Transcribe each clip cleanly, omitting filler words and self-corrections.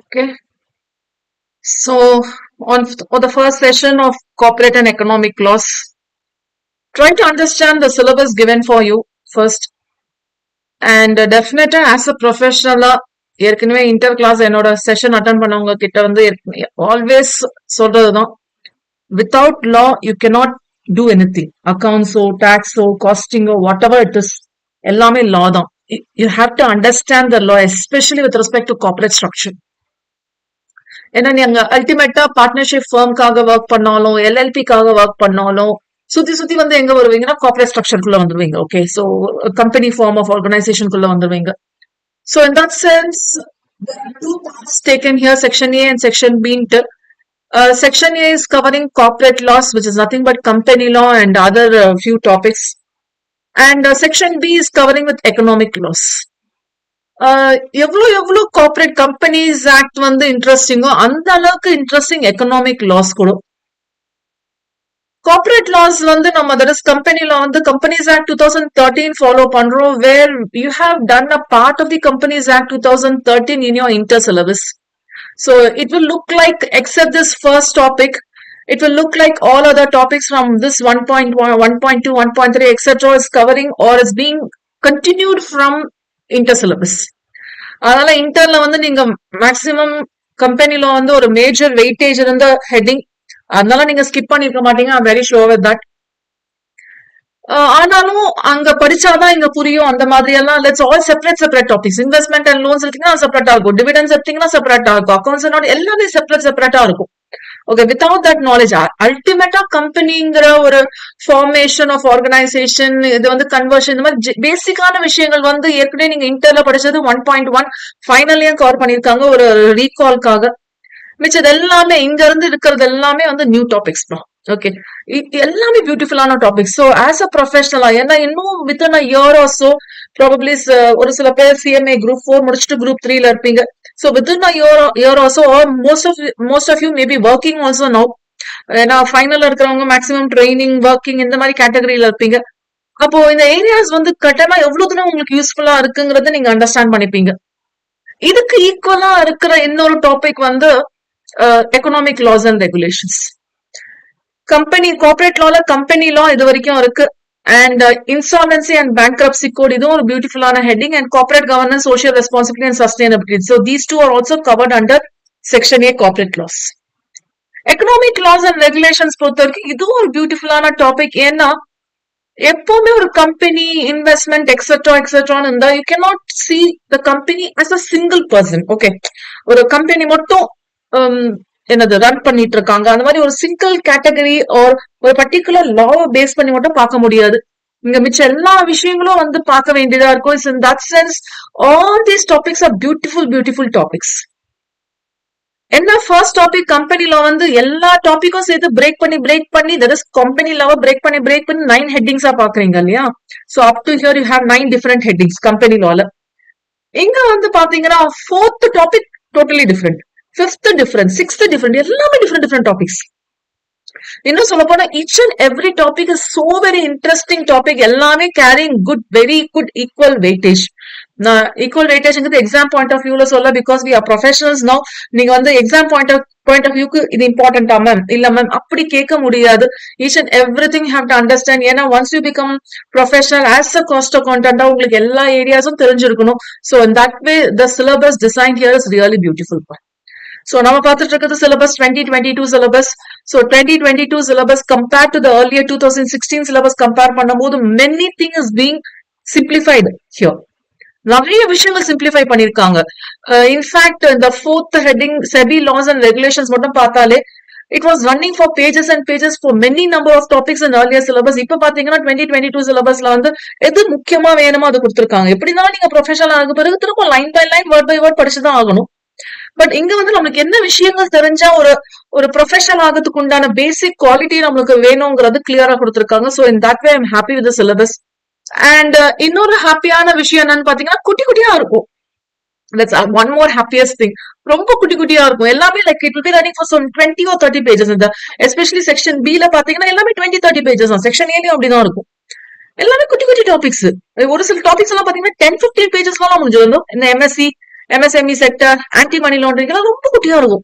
Okay. So, on the first session of corporate and economic laws, try to understand the syllabus given for you first. And definitely as a professional, ஏற்கனவே inter class என்னோட session attend பண்ணவங்க கிட்ட வந்து always சொல்றதுதான், without law you cannot do anything. அக்கௌண்ட்ஸோ டாக்ஸோ காஸ்டிங்கோ whatever it is, எல்லாமே லா தான். You have to understand the law, especially with respect to corporate structure. ஏன்னா நீங்க அல்டிமேட்டா பார்ட்னர்ஷிப் ஃபர்ம்காக ஒர்க் பண்ணாலும் எல்எல்பிக்காக ஒர்க் பண்ணாலும் சுத்தி சுத்தி வந்து எங்க வருவீங்கன்னா கார்பரேட் ஸ்ட்ரக்சருக்குள்ள வந்துருவீங்க. Okay, so company form of ஆர்கனைசேஷனுக்குள்ள வந்துருவீங்க. So in that sense, there are two parts taken here, Section A and Section B. Section A is covering corporate laws, which is nothing but company law and other few topics. And Section B is covering with economic laws. எவ்வளோ corporate companies act வந்து இன்ட்ரெஸ்டிங்கோ அந்த அளவுக்கு interesting economic loss கூட. Corporate loss வந்து நம்ம that is கம்பெனில வந்து companies act 2013 follow பண்றோம், where you have done a part of the companies act 2013 in your inter syllabus. So it will look like, except this first topic, it will look like all other topics from this 1.1, 1.2, 1.3, etc. is covering or is being continued from inter syllabus. அதனால இன்டர்ல வந்து நீங்க maximum கம்பெனில வந்து ஒரு major weightage இருந்த heading, அதனால நீங்க skip பண்ணிருக்க மாட்டீங்க. I very sure with that. ஆனாலும் அங்க படிச்சாதான் இங்க புரியும் அந்த மாதிரி எல்லாம். Let's all separate topics. Investment and loans எடுத்தீங்கன்னா செப்பரேட்டா இருக்கும், டிவிடன்ஸ் எடுத்தீங்கன்னா செப்பரேட்டா இருக்கும், அக்கௌண்ட்ஸ் எல்லாமே செப்பரேட்டா இருக்கும். ஓகே, வித்வுட் தட் நாலேஜ் அல்டிமேட்டா கம்பெனிங்கிற ஒரு ஃபார்மேஷன் ஆஃப் ஆர்கனைசேஷன், இது வந்து கன்வர்ஷன், இந்த மாதிரி பேசிக்கான விஷயங்கள் வந்து ஏற்கனவே நீங்க இன்டர்ல படிச்சது 1.1 ஃபைனலையும் கவர் பண்ணிருக்காங்க ஒரு ரீகால்காக. மிச்சது எல்லாமே இங்க இருந்து இருக்கிறது எல்லாமே வந்து நியூ டாபிக்ஸ் தான். ஓகே, எல்லாமே பியூட்டிஃபுல்லான டாபிக்ஸ். ஸோ ஆஸ் அ ப்ரொஃபஷனலா, ஏன்னா இன்னும் within a year are so probably ஒரு சில பேர் சிஎம்ஏ குரூப் 4 முடிச்சுட்டு குரூப் 3ல இருப்பீங்க. So within a year also, or most of you may be working also now. ஏன்னா ஃபைனல்ல இருக்கிறவங்க மேக்ஸிமம் ட்ரைனிங் ஒர்க்கிங் இந்த மாதிரி கேட்டகரியில இருப்பீங்க. அப்போ இந்த ஏரியாஸ் வந்து கட்டமா எவ்வளவு தூரம் உங்களுக்கு யூஸ்ஃபுல்லா இருக்குங்கிறத நீங்க அண்டர்ஸ்டாண்ட் பண்ணிப்பீங்க. இதுக்கு ஈக்குவலா இருக்கிற இன்னொரு டாபிக் வந்து economic laws and regulations. Company corporate லால கம்பெனி லா இது வரைக்கும் இருக்கு, and insolvency and bankruptcy code இதுவும் ஒரு பியூட்டிஃபுல்லான heading, and corporate governance, social responsibility and sustainability. So these two are also covered under section A corporate laws. economic laws and regulations பொறுத்த வரைக்கும் இதுவும் ஒரு பியூட்டிஃபுல்லான டாபிக். ஏன்னா எப்பவுமே ஒரு கம்பெனி இன்வெஸ்ட்மெண்ட் எக்ஸெட்ரான்னு இருந்தா you cannot see the company as a single person. Okay, ஒரு கம்பெனி மட்டும் என்னது ரன் பண்ணிட்டு இருக்காங்க, அந்த மாதிரி ஒரு சிங்கிள் கேட்டகரி ஆர் ஒரு பர்டிகுலர் லாவை பேஸ் பண்ணி மட்டும் பார்க்க முடியாது. இங்க மிச்ச எல்லா விஷயங்களும் வந்து பார்க்க வேண்டியதா இருக்கும். In that sense all these topics are beautiful topics. என்ன ஃபர்ஸ்ட் டாபிக் கம்பெனி லா வந்து எல்லா டாபிக்கும் சேர்த்து பிரேக் பண்ணி தட் இஸ் கம்பெனி லாவை பிரேக் பண்ணி 9 ஹெட்டிங்ஸா பாக்குறீங்க இல்லையா? So up to here you have 9 different headings company லால. இங்க வந்து பாத்தீங்கன்னா 4th topic totally different, 5th different, 6th different, எல்லாமே டிஃபரெண்ட் டாபிக்ஸ். இன்னும் சொல்ல போனா each and every topic is so very interesting topic. எல்லாமே carrying very good equal weightage. நான் ஈக்குவல் வெயிட்டேஜ்ங்கிறது எக்ஸாம் பாயிண்ட் ஆஃப் வியூல சொல்ல, because we are professionals now. நீங்க வந்து எக்ஸாம் பாயிண்ட் ஆஃப் வியூக்கு இது இம்பார்ட்டன்டா மேம், இல்ல மேம் அப்படி கேட்க முடியாது. Each and every thing have to understand. ஏன்னா once you become professional as a cost அக்கௌண்டன்டா உங்களுக்கு எல்லா ஏரியாஸும் தெரிஞ்சிருக்கணும். So in that way the syllabus design here is really beautiful. So நம்ம பார்த்துட்டு இருக்கிறது syllabus 2022 syllabus. So 2022 syllabus compared to the earlier 2016 syllabus compare பண்ணும்போது many things is being simplified here. நிறைய விஷயங்கள் சிம்பிளிஃபை பண்ணிருக்காங்க. இன்ஃபேக்ட் இந்த 4th heading SEBI laws and regulations மட்டும் பார்த்தாலே it was running for pages and pages for many number of topics in earlier syllabus. இப்ப பாத்தீங்கன்னா 2022 syllabusல வந்து எது முக்கியமா வேணுமோ அது கொடுத்திருக்காங்க. எப்படின்னா நீங்க ப்ரொஃபஷனல் ஆக பிறகு திரும்ப line by line word by word படிச்சுதான் ஆகணும். பட் இங்க வந்து நம்மளுக்கு என்ன விஷயங்கள் தெரிஞ்சா ஒரு ப்ரொஃபஷனல் ஆகிறதுக்கு உண்டான பேசிக் குவாலிட்டி நம்மளுக்கு வேணுங்கிறது கிளியரா கொடுத்திருக்காங்க. So in that way I am happy with the syllabus. And இன்னொரு ஹாப்பியான விஷயம் என்னன்னு பாத்தீங்கன்னா குட்டியா இருக்கும். That's one more happiest thing. ரொம்ப குட்டியா இருக்கும் எல்லாமே. Like it will be running for some 20 or 30 pages. இந்த எஸ்பெஷலி செக்ஷன் B ல பாத்தீங்கன்னா எல்லாமே 20-30 pages தான். செக்ஷன் A லயும் அப்படிதான் இருக்கும். எல்லாமே குட்டி டாபிக்ஸ். ஒரு சில டாபிக்ஸ் எல்லாம் பாத்தீங்கன்னா 10-15 pages எல்லாம் முடிஞ்சிடும். இந்த MSc MSME செக்டர், ஆன்டி மணி லாண்டரிங் எல்லாம் ரொம்ப குட்டியா இருக்கும்.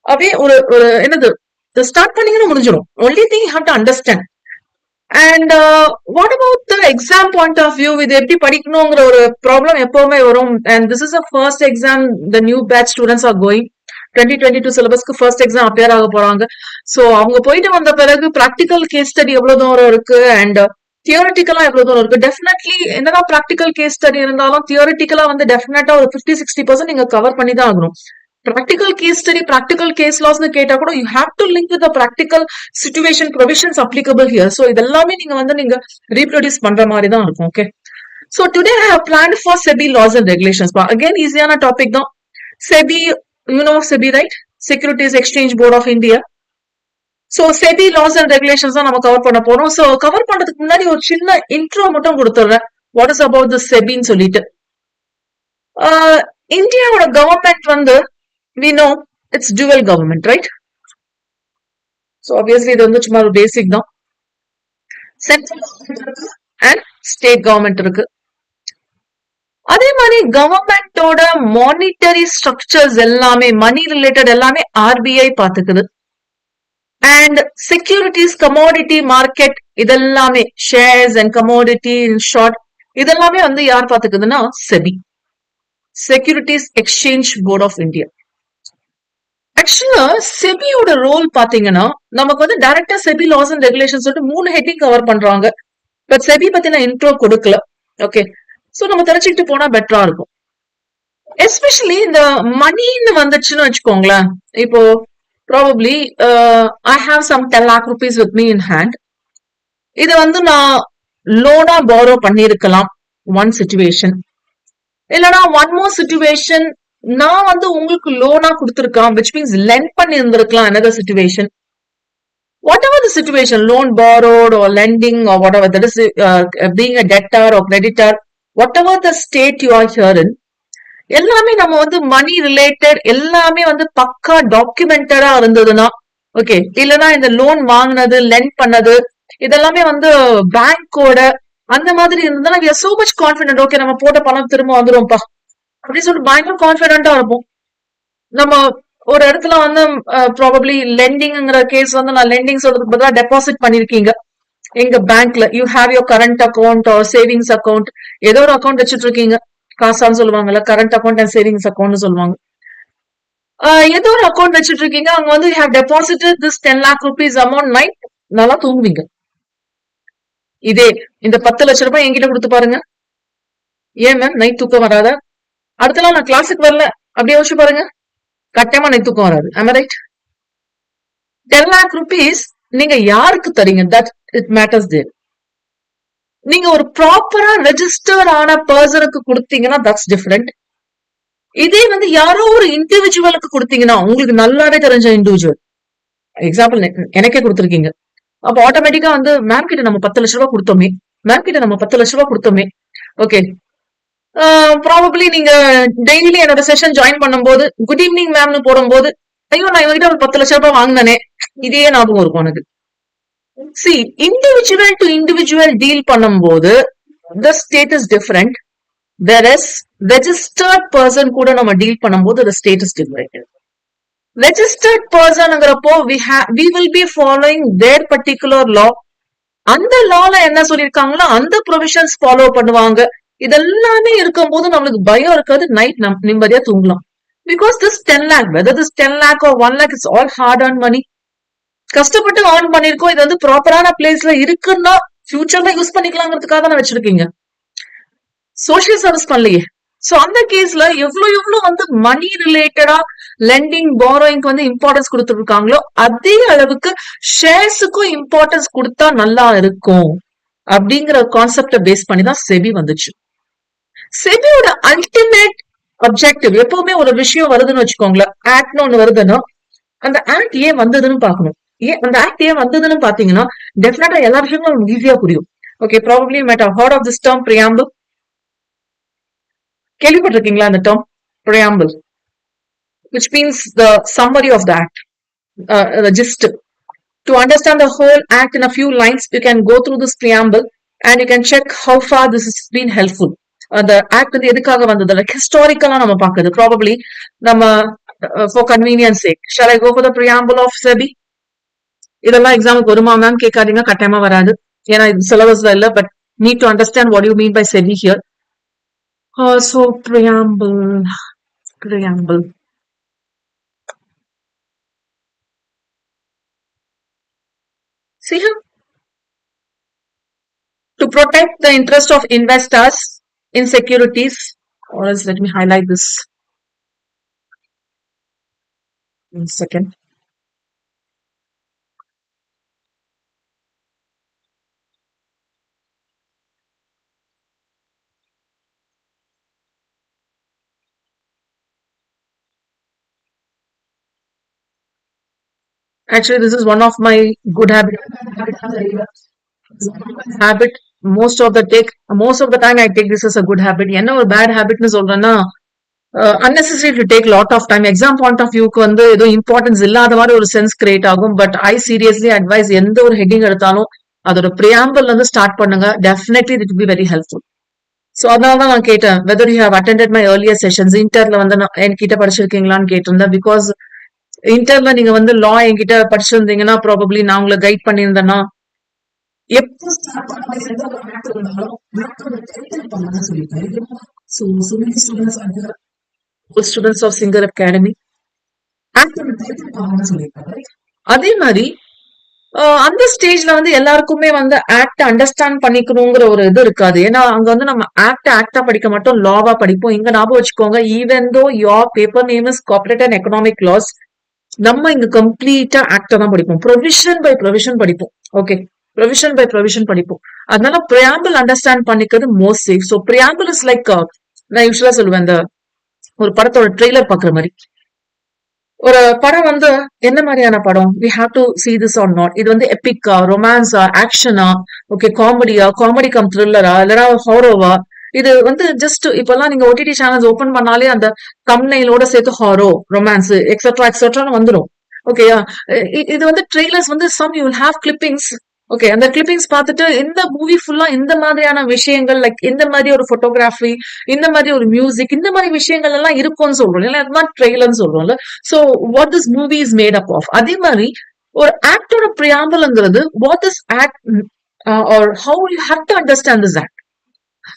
அப்படியே ஒரு ஒரு என்னது ஸ்டார்ட் பண்ணீங்கன்னா முடிஞ்சிடும். Only thing you have to understand. And what about the exam point of view, இது எப்படி படிக்கணுங்கிற ஒரு ப்ராப்ளம் எப்பவுமே வரும். And this is a first exam the new batch students are going. 2022 சிலபஸ்க்கு ஃபர்ஸ்ட் எக்ஸாம் அப்பியர் ஆக போறாங்க. சோ அவங்க போயிட்டு வந்த பிறகு பிராக்டிக்கல் கேஸ் ஸ்டடி எவ்வளவு தூரம் இருக்கு அண்ட் தியோரிட்டிக்கலா எவ்வளவு தூரம் இருக்கு. டெஃபினெட்லி என்னதான் பிராக்டிக்கல் கேஸ் ஸ்டடி இருந்தாலும் தியோரிட்டிக்கலா வந்து டெஃபினட்டா ஒரு 50-60% நீங்க கவர் பண்ணி தான் ஆகணும். practical case study, practical case laws கேட்டா கூட you have to link with the practical situation provisions applicable here. So இதெல்லாமே நீங்க வந்து நீங்க reproduce பண்ற மாதிரி தான் இருக்கும். Okay. So today I have planned for SEBI laws and regulations. But again, easiயான topic தான். SEBI, you know SEBI, right? Securities Exchange Board of India. So SEBI laws and regulations தான் நம்ம கவர் பண்ண போறோம். So cover பண்றதுக்கு முன்னாடி ஒரு சின்ன intro மட்டும் கொடுத்துறேன். What is about the SEBI ன்னு சொல்லிட்டு. இந்தியாவோட கவர்மெண்ட் வந்து we know it's dual government, right? So obviously இது வந்து சும்மா ஒரு பேசிக் தான். சென்ட்ரல் அண்ட் ஸ்டேட் கவர்மெண்ட் இருக்கு. அதே மாதிரி கவர்மெண்டோட மானிட்டரி ஸ்ட்ரக்சர்ஸ் எல்லாமே மணி ரிலேட்டட் எல்லாமே ஆர்பிஐ பாத்துக்குது. அண்ட் செக்யூரிட்டிஸ் கமோடிட்டி மார்க்கெட் இதெல்லாமே shares and commodity in short இதெல்லாமே வந்து யார் பாத்துக்குதுன்னா SEBI, securities exchange board of India. ஆக்சுவலா செபியோட ரோல் பாத்தீங்கன்னா நமக்கு வந்து டைரக்டா செபி லாஸ் அண்ட் ரெகுலேஷன் சொல்லிட்டு 3 ஹெட்டிங் கவர் பண்றாங்க. பட் செபி பத்தி நான் இன்ட்ரோ கொடுக்கல. ஓகே, சோ நம்ம தெரிஞ்சுக்கிட்டு போனா பெட்டரா இருக்கும். எஸ்பெஷலி இந்த மணின்னு வந்துச்சுன்னு வச்சுக்கோங்களேன். இப்போ probably I have some 10 lakh rupees with me in hand. இத வந்து நான் லோனா பாரோ பண்ணிருக்கலாம் ஒன் சிச்சுவேஷன். இல்லனா ஒன் மோர் சிச்சுவேஷன், நான் வந்து உங்களுக்கு லோனா கொடுத்திருக்கலாம், which means lend பண்ணி இருந்திருக்கலாம் another situation. Whatever the situation, loan borrowed or lending or whatever, that is being a debtor or creditor, whatever the state you are here in, எல்லாமே நம்ம வந்து மணி related எல்லாமே வந்து பக்கா டாக்குமெண்டடா இருந்ததுன்னா ஓகே. இல்லனா இந்த லோன் வாங்கினது லெண்ட் பண்ணது இதெல்லாமே வந்து பேங்கோட அந்த மாதிரி இருந்ததுன்னா we are so much confident. Okay, நம்ம போட்ட பணம் திரும்ப வந்துரும்ப்பா அப்படின்னு சொல்லிட்டு பயங்கர கான்பிடென்டா இருப்போம். நம்ம ஒரு இடத்துல வந்து ப்ராபப்ளி லெண்டிங்கிற கேஸ் வந்து நான் லெண்டிங் சொல்றதுக்கு பதிலா டெபாசிட் பண்ணிருக்கீங்க எங்க பேங்க்ல. You have your current account R savings account, ஏதோ ஒரு அக்கௌண்ட் வச்சுட்டு இருக்கீங்க. காசான்னு சொல்லுவாங்கல்ல, current account and savings account சொல்லுவாங்க. ஏதோ ஒரு அக்கௌண்ட் வச்சுட்டு இருக்கீங்க, அங்க வந்து you have deposited this 10 lakh rupees amount. Night நல்லா தூங்குவீங்க. இதே இந்த 10 லட்சம் ரூபாய் என்கிட்ட கொடுத்து பாருங்க, ஏன் மேம் நைட் தூக்கம் வராத? அடுத்த நாள் நான் கிளாஸுக்கு வரல அப்படியே யோசிச்சு பாருங்க, கட்டாயமா நைட் தூக்கம் வராது. am I right? 10 lakh rupees நீங்க யாருக்கு தரீங்க? that it matters there. நீங்க ஒரு ப்ராப்பரா ரெஜிஸ்டர் ஆன பர்சனுக்கு கொடுத்தீங்கன்னா தட்ஸ் டிஃபரெண்ட். இதே வந்து யாரோ ஒரு இண்டிவிஜுவலுக்கு கொடுத்தீங்கன்னா, உங்களுக்கு நல்லாவே தெரிஞ்ச இண்டிவிஜுவல், எக்ஸாம்பிள் எனக்கே கொடுத்துருக்கீங்க, அப்ப ஆட்டோமேட்டிக்கா வந்து மேம் கிட்ட நம்ம 10 லட்சம் ரூபாய் கொடுத்தோமே, மேம் கிட்ட நம்ம 10 லட்சம் ரூபாய் கொடுத்தோமே. ஓகே, ப்ராபப்ளி நீங்க டெய்லி என்னோட செஷன் ஜாயின் பண்ணும்போது குட் ஈவினிங் மேம்னு போடும்போது ஐயோ நான் இவங்கிட்ட ஒரு 10 லட்சம் ரூபாய் வாங்கினே, இதே ஞாபகம் இருக்கும் எனக்கு. C, individual to individual deal பண்ணும்போது the state is different. whereas registered person கூட நம்ம டீல் பண்ணும்போது the state is different. registered personங்கிறப்போ we will be following their particular law. அந்த லால என்ன சொல்லிருக்காங்களோ அந்த ப்ரொவிஷன்ஸ் ஃபாலோ பண்ணுவாங்க. இதெல்லாமே இருக்கும்போது நம்மளுக்கு பயம் இருக்காது, நைட் நிம்மதியா தூங்கலாம். Because this 10 lakh, whether this 10 lakh or 1 lakh, it's all hard earned money. கஷ்டப்பட்டு earn பண்ணிருக்கோம். இது வந்து ப்ராப்பரான பிளேஸ்ல இருக்குன்னா ஃபியூச்சர்ல யூஸ் பண்ணிக்கலாங்கிறதுக்காக தானே வச்சிருக்கீங்க, சோசியல் சர்வீஸ் பண்ணலையே. சோ அந்த கேஸ்ல எவ்வளவு வந்து மணி ரிலேட்டடா லெண்டிங் பாரோயிங்க்கு வந்து இம்பார்ட்டன்ஸ் கொடுத்துருக்காங்களோ அதே அளவுக்கு ஷேர்ஸுக்கும் இம்பார்ட்டன்ஸ் கொடுத்தா நல்லா இருக்கும் அப்படிங்கிற கான்செப்ட பேஸ் பண்ணி தான் செபி வந்துச்சு. செபியோட அல்டிமேட் அப்ஜெக்டிவ், எப்பவுமே ஒரு விஷயம் வருதுன்னு வச்சுக்கோங்களேன், ஆக்ட்னு ஒண்ணு வருதுன்னா அந்த ஆக்ட் ஏன் வந்ததுன்னு பாக்கணும். ஏன் அந்த ஆக்ட் ஏன் வந்ததுன்னு பாத்தீங்கன்னா டெஃபினட்டா எல்லா விஷயங்களும் ஈஸியா புரியும். Okay, probably you might have heard of this term preamble. கேள்விப்பட்டிருக்கீங்களா அந்த term preamble, which means the summary of the act, the gist. To understand the whole act in a few lines, you can go through this preamble and you can check how far this has been helpful. அந்த act வந்து எதுக்காக வந்தது, like ஹிஸ்டாரிக்கலா நம்ம பாக்குறது. Probably நம்ம for convenience sake shall I go for the preamble of SEBI? இதெல்லாம் எக்ஸாமுக்கு வருமா மேம் கேட்காதீங்க, கட்டாயமா வராது. ஏன்னா இது சிலபஸ்ல இல்ல. But need to understand what you mean by SEBI here. So preamble. See here, to protect the interest of investors in securities, or else let me highlight this. 1 second. Actually, this is one of my good habit. Most of the time I take this as a good habit. என்ன ஒரு bad habitனு சொல்றேன்னா, unnecessary to take lot of time. Exam point of வியூக்கு வந்து ஏதோ importance இல்லாத மாதிரி ஒரு sense create ஆகும். பட் ஐ சீரியஸ்லி அட்வைஸ், எந்த ஒரு ஹெட்டிங் எடுத்தாலும் அதோட பிரியாம்பிள் வந்து ஸ்டார்ட் பண்ணுங்க. Definitely it will be very helpful. So அதனாலதான் நான் கேட்டேன், whether you have attended my earlier sessions. இன்டர்ல வந்து என்கிட்ட படிச்சிருக்கீங்களான்னு கேட்டிருந்தேன். பிகாஸ் இன்டர்ல நீங்க வந்து லா என்கிட்ட படிச்சிருந்தீங்கன்னா ப்ராபப்ளி நான் உங்களை கைட் பண்ணியிருந்தேன்னா எப்போ ஸ்டூடெண்ட்ஸ் ஆஃப் சிங்கர் அகாடமி அதே மாதிரி அந்த ஸ்டேஜ்ல வந்து எல்லாருக்குமே வந்து ஆக்ட் அண்டர்ஸ்டாண்ட் பண்ணிக்கணுங்கிற ஒரு இது இருக்காது. ஏன்னா அங்க வந்து நம்ம ஆக்டா படிக்க மாட்டோம், லாவா படிப்போம். இங்க ஞாபகம் வச்சுக்கோங்க, even though your paper name is corporate and economic laws, நம்ம இங்க கம்ப்ளீட்டா ஆக்டா தான் படிப்போம். ப்ரொவிஷன் பை ப்ரொவிஷன் படிப்போம். ஓகே, ப்ரொவிஷன் பை ப்ரொவிஷன் படிப்போம். அதனால பிரியாம்பிள் அண்டர்ஸ்டாண்ட் பண்ணிக்கிறது most safe. So preamble is like, நான் யூஸ்வலா சொல்லுவேன், இந்த ஒரு படத்தோட ட்ரெய்லர் பாக்குற மாதிரி. ஒரு படம் வந்து என்ன மாதிரியான படம், we have to see this or not. இது வந்து எபிக்கா, ரொமான்ஸா, ஆக்ஷனா, ஓகே காமெடியா, காமெடி கம் த்ரில்லரா, இல்லைன்னா ஹாரோவா? இது வந்து ஜஸ்ட் இப்பெல்லாம் நீங்க ஓடிடி சேனல்ஸ் ஓபன் பண்ணாலே அந்த தம்ப்நெயிலோட சேர்த்து ஹாரோ, ரொமான்ஸ் எக்ஸெட்ரா எக்ஸெட்ரான்னு வந்துடும். ஓகேயா, இது வந்து ட்ரெய்லர்ஸ் வந்து some you will have clippings. Okay, அந்த கிளிப்பிங்ஸ் பார்த்துட்டு இந்த மூவி ஃபுல்லா இந்த மாதிரியான விஷயங்கள், லைக் இந்த மாதிரி ஒரு போட்டோகிராஃபி, இந்த மாதிரி ஒரு மியூசிக், இந்த மாதிரி விஷயங்கள் எல்லாம் இருக்கும்னு சொல்றோம். இல்லை அதுதான் ட்ரெய்லர்னு சொல்றோம்ல. So what this movie is made up of. அதே மாதிரி ஒரு ஆக்டோட பிரியாம்பிள்ங்கிறது what is act or how you have to understand this act.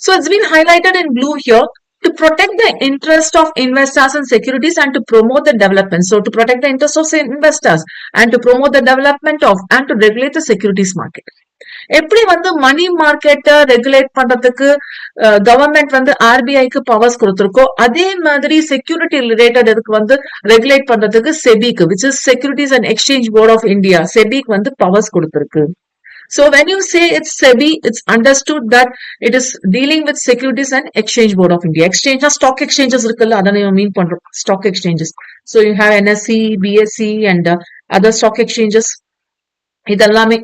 So it's been highlighted in blue here, to protect the interest of investors and securities and to promote the development. So to protect the interest of investors and to promote the development of and to regulate the securities market. எப்படி வந்து மணி மார்க்கெட்டை regulate பண்றதுக்கு government வந்து ஆர்பிஐக்கு powers கொடுத்திருக்கோ, அதே மாதிரி security related இதுக்கு வந்து regulate பண்றதுக்கு செபிக்கு, which is securities and exchange board of India, செபிக்கு வந்து பவர்ஸ் கொடுத்திருக்கு. So when you say it's SEBI, it's understood that it is dealing with Securities and Exchange Board of India. Exchange, stock exchanges இருக்குல்ல, அதனை மீன் பண்றோம், stock exchanges. So you have NSE, BSE and other stock exchanges. இதெல்லாமே.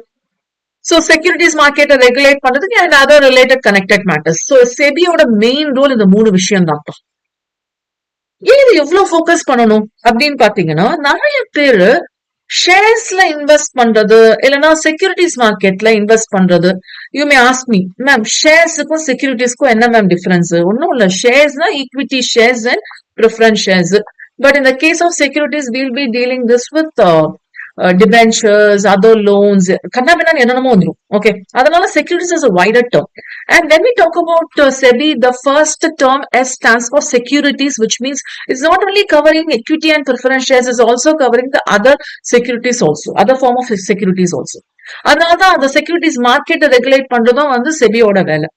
So securities market regulate பண்றதுக்கு and other related connected matters. So SEBI ஓட main role இந்த மூணு விஷயம் தான். ஏன் இது எவ்வளவு ஃபோக்கஸ் பண்ணணும் அப்படின்னு பாத்தீங்கன்னா, நிறைய பேரு ஷேர்ஸ்ல இன்வெஸ்ட் பண்றது இல்லைன்னா செக்யூரிட்டிஸ் மார்க்கெட்ல இன்வெஸ்ட் பண்றது. You may ask me, ma'am ஷேர்ஸுக்கும் செக்யூரிட்டிஸ்க்கும் என்ன மேம் டிஃபரன்ஸ்? ஒன்னும் இல்ல, ஷேர்ஸ்னா equity shares and preference shares. But in the case of securities will be dealing this with debentures, other loans, கண்ணாபின்னான்னு என்னென்னமோ வந்துடும். ஓகே, அதனால securities is a wider term. And when we talk about SEBI, the first term S stands for securities, which means it's not only covering equity and preference shares, it's also covering the other securities also, other form of securities also. அதனாலதான் அந்த securities மார்க்கெட்டை regulate பண்றதும் வந்து செபியோட வேலை.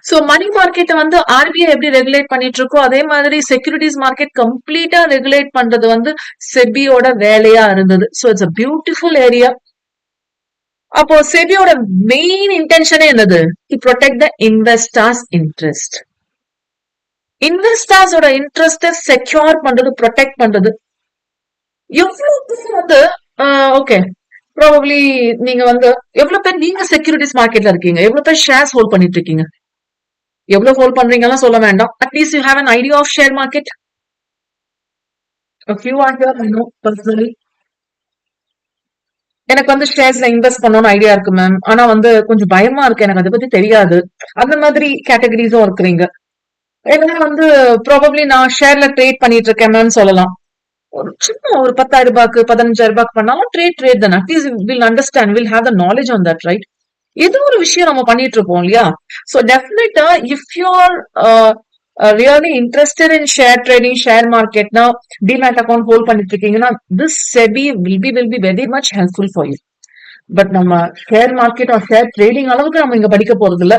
So மணி மார்க்கெட்டை வந்து RBI எப்படி regulate பண்ணிட்டு இருக்கோ, அதே மாதிரி செக்யூரிட்டிஸ் மார்க்கெட் கம்ப்ளீட்டா ரெகுலேட் பண்றது வந்து செபியோட வேலையா இருந்தது. So it's a beautiful area. அப்போ செபியோட மெயின் இன்டென்ஷனே என்னது? To protect the investors interest. இன்வெஸ்டர்ஸோட இன்ட்ரெஸ்ட செக்யூர் பண்றது, ப்ரொடெக்ட் பண்றது. எவ்வளவு பேர் வந்து ஓகே, ப்ராபப்ளி நீங்க வந்து எவ்வளவு பேர் நீங்க செக்யூரிட்டிஸ் மார்க்கெட்ல இருக்கீங்க, எவ்வளவு பேர் ஷேர்ஸ் ஹோல்ட் பண்ணிட்டு இருக்கீங்க? எவ்வளவு ஹோல்ட் பண்றீங்கலாம் சொல்ல வேண்டாம், at least you have an idea of share market. A few are here, I know personally. எனக்கு வந்து ஷேர்ஸ்ல இன்வெஸ்ட் பண்ணணும்னு ஐடியா இருக்கு மேம், ஆனா வந்து கொஞ்சம் பயமா இருக்கு, எனக்கு அதை பத்தி தெரியாது. அந்த மாதிரி கேட்டகரிஸும் இருக்கிறீங்க. ஏன்னா வந்து ப்ராபப்ளி நான் ஷேர்ல ட்ரேட் பண்ணிட்டு இருக்கேன்னு சொல்லலாம். ஒரு சும்மா ஒரு 10,000 ரூபாய்க்கு 15,000 ரூபாய்க்கு பண்ணாலும் ட்ரேட் தானே. At least will understand, will have the knowledge on that, right? ஏதோ ஒரு விஷயம் நம்ம பண்ணிட்டு இருப்போம் இல்லையா? சோ டெஃபினட்டா if you are really interested in share trading, share மார்க்கெட்னா, டிமேட் அக்கௌண்ட் ஹோல்ட் பண்ணிட்டு இருக்கீங்கன்னா, this SEBI will be very much helpful for you. But நம்ம share market or share trading அளவுக்கு நம்ம இங்க படிக்க போறது இல்ல.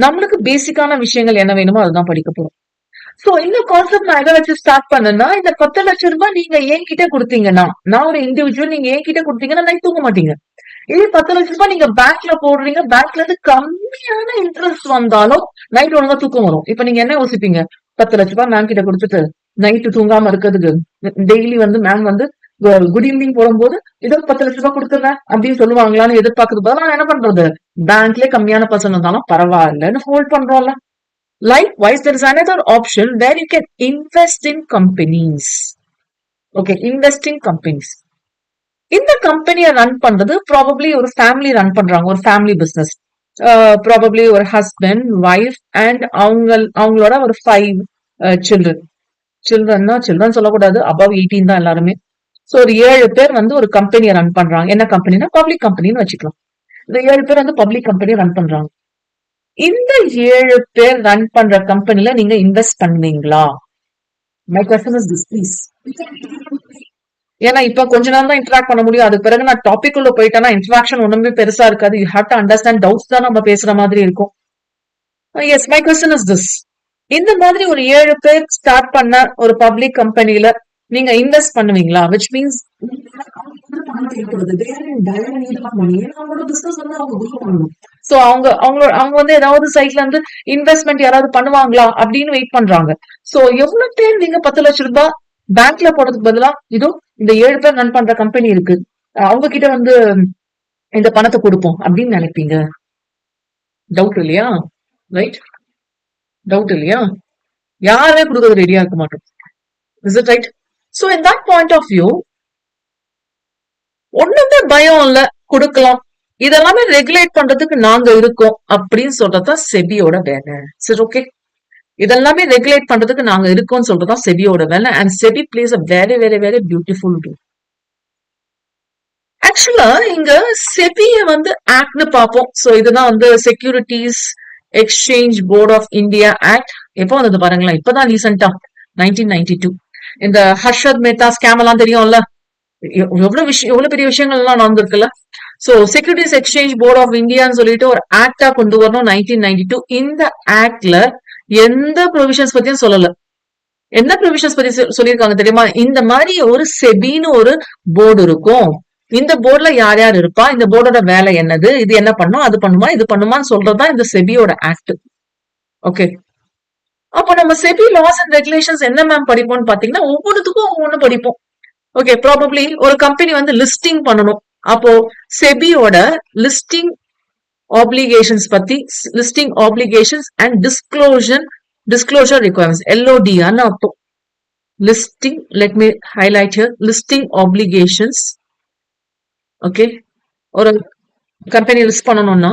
நம்மளுக்கு பேசிக்கான விஷயங்கள் என்ன வேணுமோ அதுதான் படிக்க போறோம். சோ இந்த கான்செப்ட் நான் எதை வச்சு ஸ்டார்ட் பண்ணேன்னா, இந்த 10 லட்சம் ரூபாய் நீங்க என்கிட்ட கொடுத்தீங்கன்னா, நான் ஒரு இண்டிவிஜுவல், நீங்க என்கிட்ட கொடுத்தீங்கன்னா நைட் தூங்க மாட்டீங்க. இதே 10 லட்சம் ரூபாய் நீங்க பேங்க்ல போடுறீங்க, பேங்க்ல இருந்து கம்மியான இன்ட்ரெஸ்ட் வந்தாலும் நைட் ஒழுங்கா தூக்கம் வரும். இப்ப நீங்க என்ன யோசிப்பீங்க? 10 லட்சம் ரூபாய் மேம் கிட்ட கொடுத்துட்டு நைட்டு தூங்காம இருக்கிறதுக்கு டெய்லி வந்து மேம் வந்து குட் ஈவினிங் போடும்போது ஏதோ 10 லட்சம் ரூபாய் கொடுத்துறேன் அப்படின்னு சொல்லுவாங்களான்னு எதிர்பார்க்கறது பதிலா நான் என்ன பண்றது? பேங்க்ல கம்மியான பர்சன்ட் வந்தாலும் பரவாயில்லன்னு hold பண்றோம்ல. Likewise, there is another option where you can invest in companies. Okay, invest in companies. இந்த கம்பெனியை ரன் பண்றது ப்ராபப்ளி ஒரு ஃபேமிலி ரன் பண்றாங்க, ஒரு ஃபேமிலி பிசினஸ். ப்ராபப்ளி ஒரு ஹஸ்பண்ட், ஒய்ஃப் அண்ட் அவங்களோட ஒரு 5 சில்ட்ரன். சில்ட்ரன் சொல்லக்கூடாது, அபவ் 18 தான் எல்லாருமே. சோ ஒரு 7 பேர் வந்து ஒரு கம்பெனியை ரன் பண்றாங்க. என்ன கம்பெனினா பப்ளிக் கம்பெனின்னு வச்சுக்கலாம். இந்த 7 பேர் வந்து பப்ளிக் கம்பெனி ரன் பண்றாங்க. இந்த 7 பேர் ரன் பண்ற கம்பெனில நீங்க இன்வெஸ்ட் பண்ணீங்களா? My question is this please. ஏன்னா இப்ப கொஞ்ச நேரம் தான் இன்டராக்ட் பண்ண முடியும். அதுக்கு பிறகு நான் டாபிக் உள்ள போயிட்டேன்னா இன்டராக்ஷன் ஒண்ணுமே பெருசா இருக்காது. You have to understand, doubts தான் நம்ம பேசுற மாதிரி இருக்கும். Yes, my question is this. இந்த மாதிரி ஒரு 7 பேர் ஸ்டார்ட் பண்ண ஒரு பப்ளிக் கம்பெனில நீங்க இன்வெஸ்ட் பண்ணுவீங்களா? விச் மீன்ஸ் சோ அவங்க வந்து ஏதாவது சைட்ல இருந்து இன்வெஸ்ட்மெண்ட் யாராவது பண்ணுவாங்களா அப்படின்னு வெயிட் பண்றாங்க. சோ எவ்வளவு டைம் நீங்க 10 லட்சம் ரூபாய் பேங்க்ல போறதுக்கு பதிலா இதோ இந்த 7 பேர் ரன் பண்ற கம்பெனி இருக்கு, அவங்க கிட்ட வந்து இந்த பணத்தை கொடுப்போம் அப்படின்னு நினைப்பீங்க? டவுட் இல்லையா? ரைட்? டவுட் இல்லையா? யாருமே கொடுக்கறது ரெடியா இருக்க மாட்டோம். Is it right? So in that point of view ஒண்ணுமே பயம் இல்ல, கொடுக்கலாம். இதெல்லாமே ரெகுலேட் பண்றதுக்கு நாங்க இருக்கோம் அப்படின்னு சொல்றதுதான் செபியோட வேலை. சரி, ஓகே. இதெல்லாமே ரெகுலேட் பண்றதுக்கு நாங்க இருக்கோம்னு சொல்றதுதான் செபியோட வேலை. And SEBI plays a very very very beautiful role. Actually இங்க செபிய வந்து ஆக்ட்னு பார்ப்போம். சோ இதுதான் வந்து securities exchange board of India act. எப்போ வந்தது பாருங்களேன், இப்பதான் ரீசெண்டா 1992. இந்த ஹர்ஷத் மேத்தா ஸ்கேம் எல்லாம் தெரியும்ல, எவ்வளவு பெரிய விஷயங்கள் எல்லாம் நடந்திருக்குல்ல. So securities exchange board of இந்தியான்னு சொல்லிட்டு ஒரு ஆக்டா கொண்டு வரணும் 1992. இந்த ஆக்ட்ல எந்த ப்ரொவிஷன்ஸ் பத்தியும் சொல்லல. என்ன ப்ரொவிஷன்ஸ் பத்தி சொல்லியிருக்காங்க தெரியுமா? இந்த மாதிரி ஒரு செபின்னு ஒரு போர்டு இருக்கும், இந்த போர்டுல யார் யார் இருப்பா, இந்த போர்டோட வேலை என்னது, இது என்ன பண்ணும், அது பண்ணுமா, இது பண்ணுமான்னு சொல்றதுதான் இந்த செபியோட ஆக்ட். ஓகே, அப்ப நம்ம செபி லாஸ் அண்ட் ரெகுலேஷன்ஸ் என்ன மேம் படிப்போம்னு பாத்தீங்கன்னா, ஒவ்வொருத்துக்கும் ஒவ்வொன்னு படிப்போம். ஓகே, ப்ராபப்ளி ஒரு கம்பெனி வந்து லிஸ்டிங் பண்ணணும். அப்போ செபியோட லிஸ்டிங் ஆப்ளிகேஷன்ஸ் பத்தி, listing applications and disclosure requirements, LODR அர்த்தம். Listing, let me highlight here, listing applications. Okay, ஒரு கம்பெனி லிஸ்ட் பண்ணணும்னா,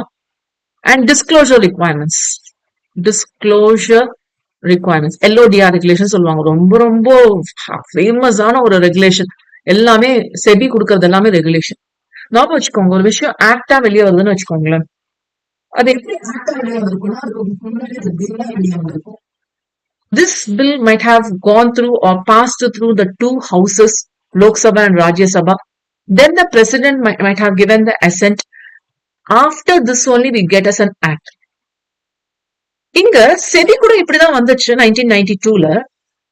and disclosure requirements. LODR regulation சொல்லுவாங்க. ரொம்ப ரொம்ப ஃபேமஸான ஒரு ரெகுலேஷன். எல்லாமே செபி கொடுக்கறது எல்லாமே ரெகுலேஷன். ஞாபகம் வச்சுக்கோங்க, ஒரு விஷயம் ஆக்டா வெளியே வருதுன்னு வச்சுக்கோங்களேன், அது எப்படி ஆக்டா வெளியே வந்திருக்கும்? This bill might have gone through or passed through the 2 houses, Lok Sabha and Rajya Sabha. Then the president might have given the assent. After this only we get as an act. இங்க SEBI கூட இப்படிதான் வந்துச்சு 1992ல.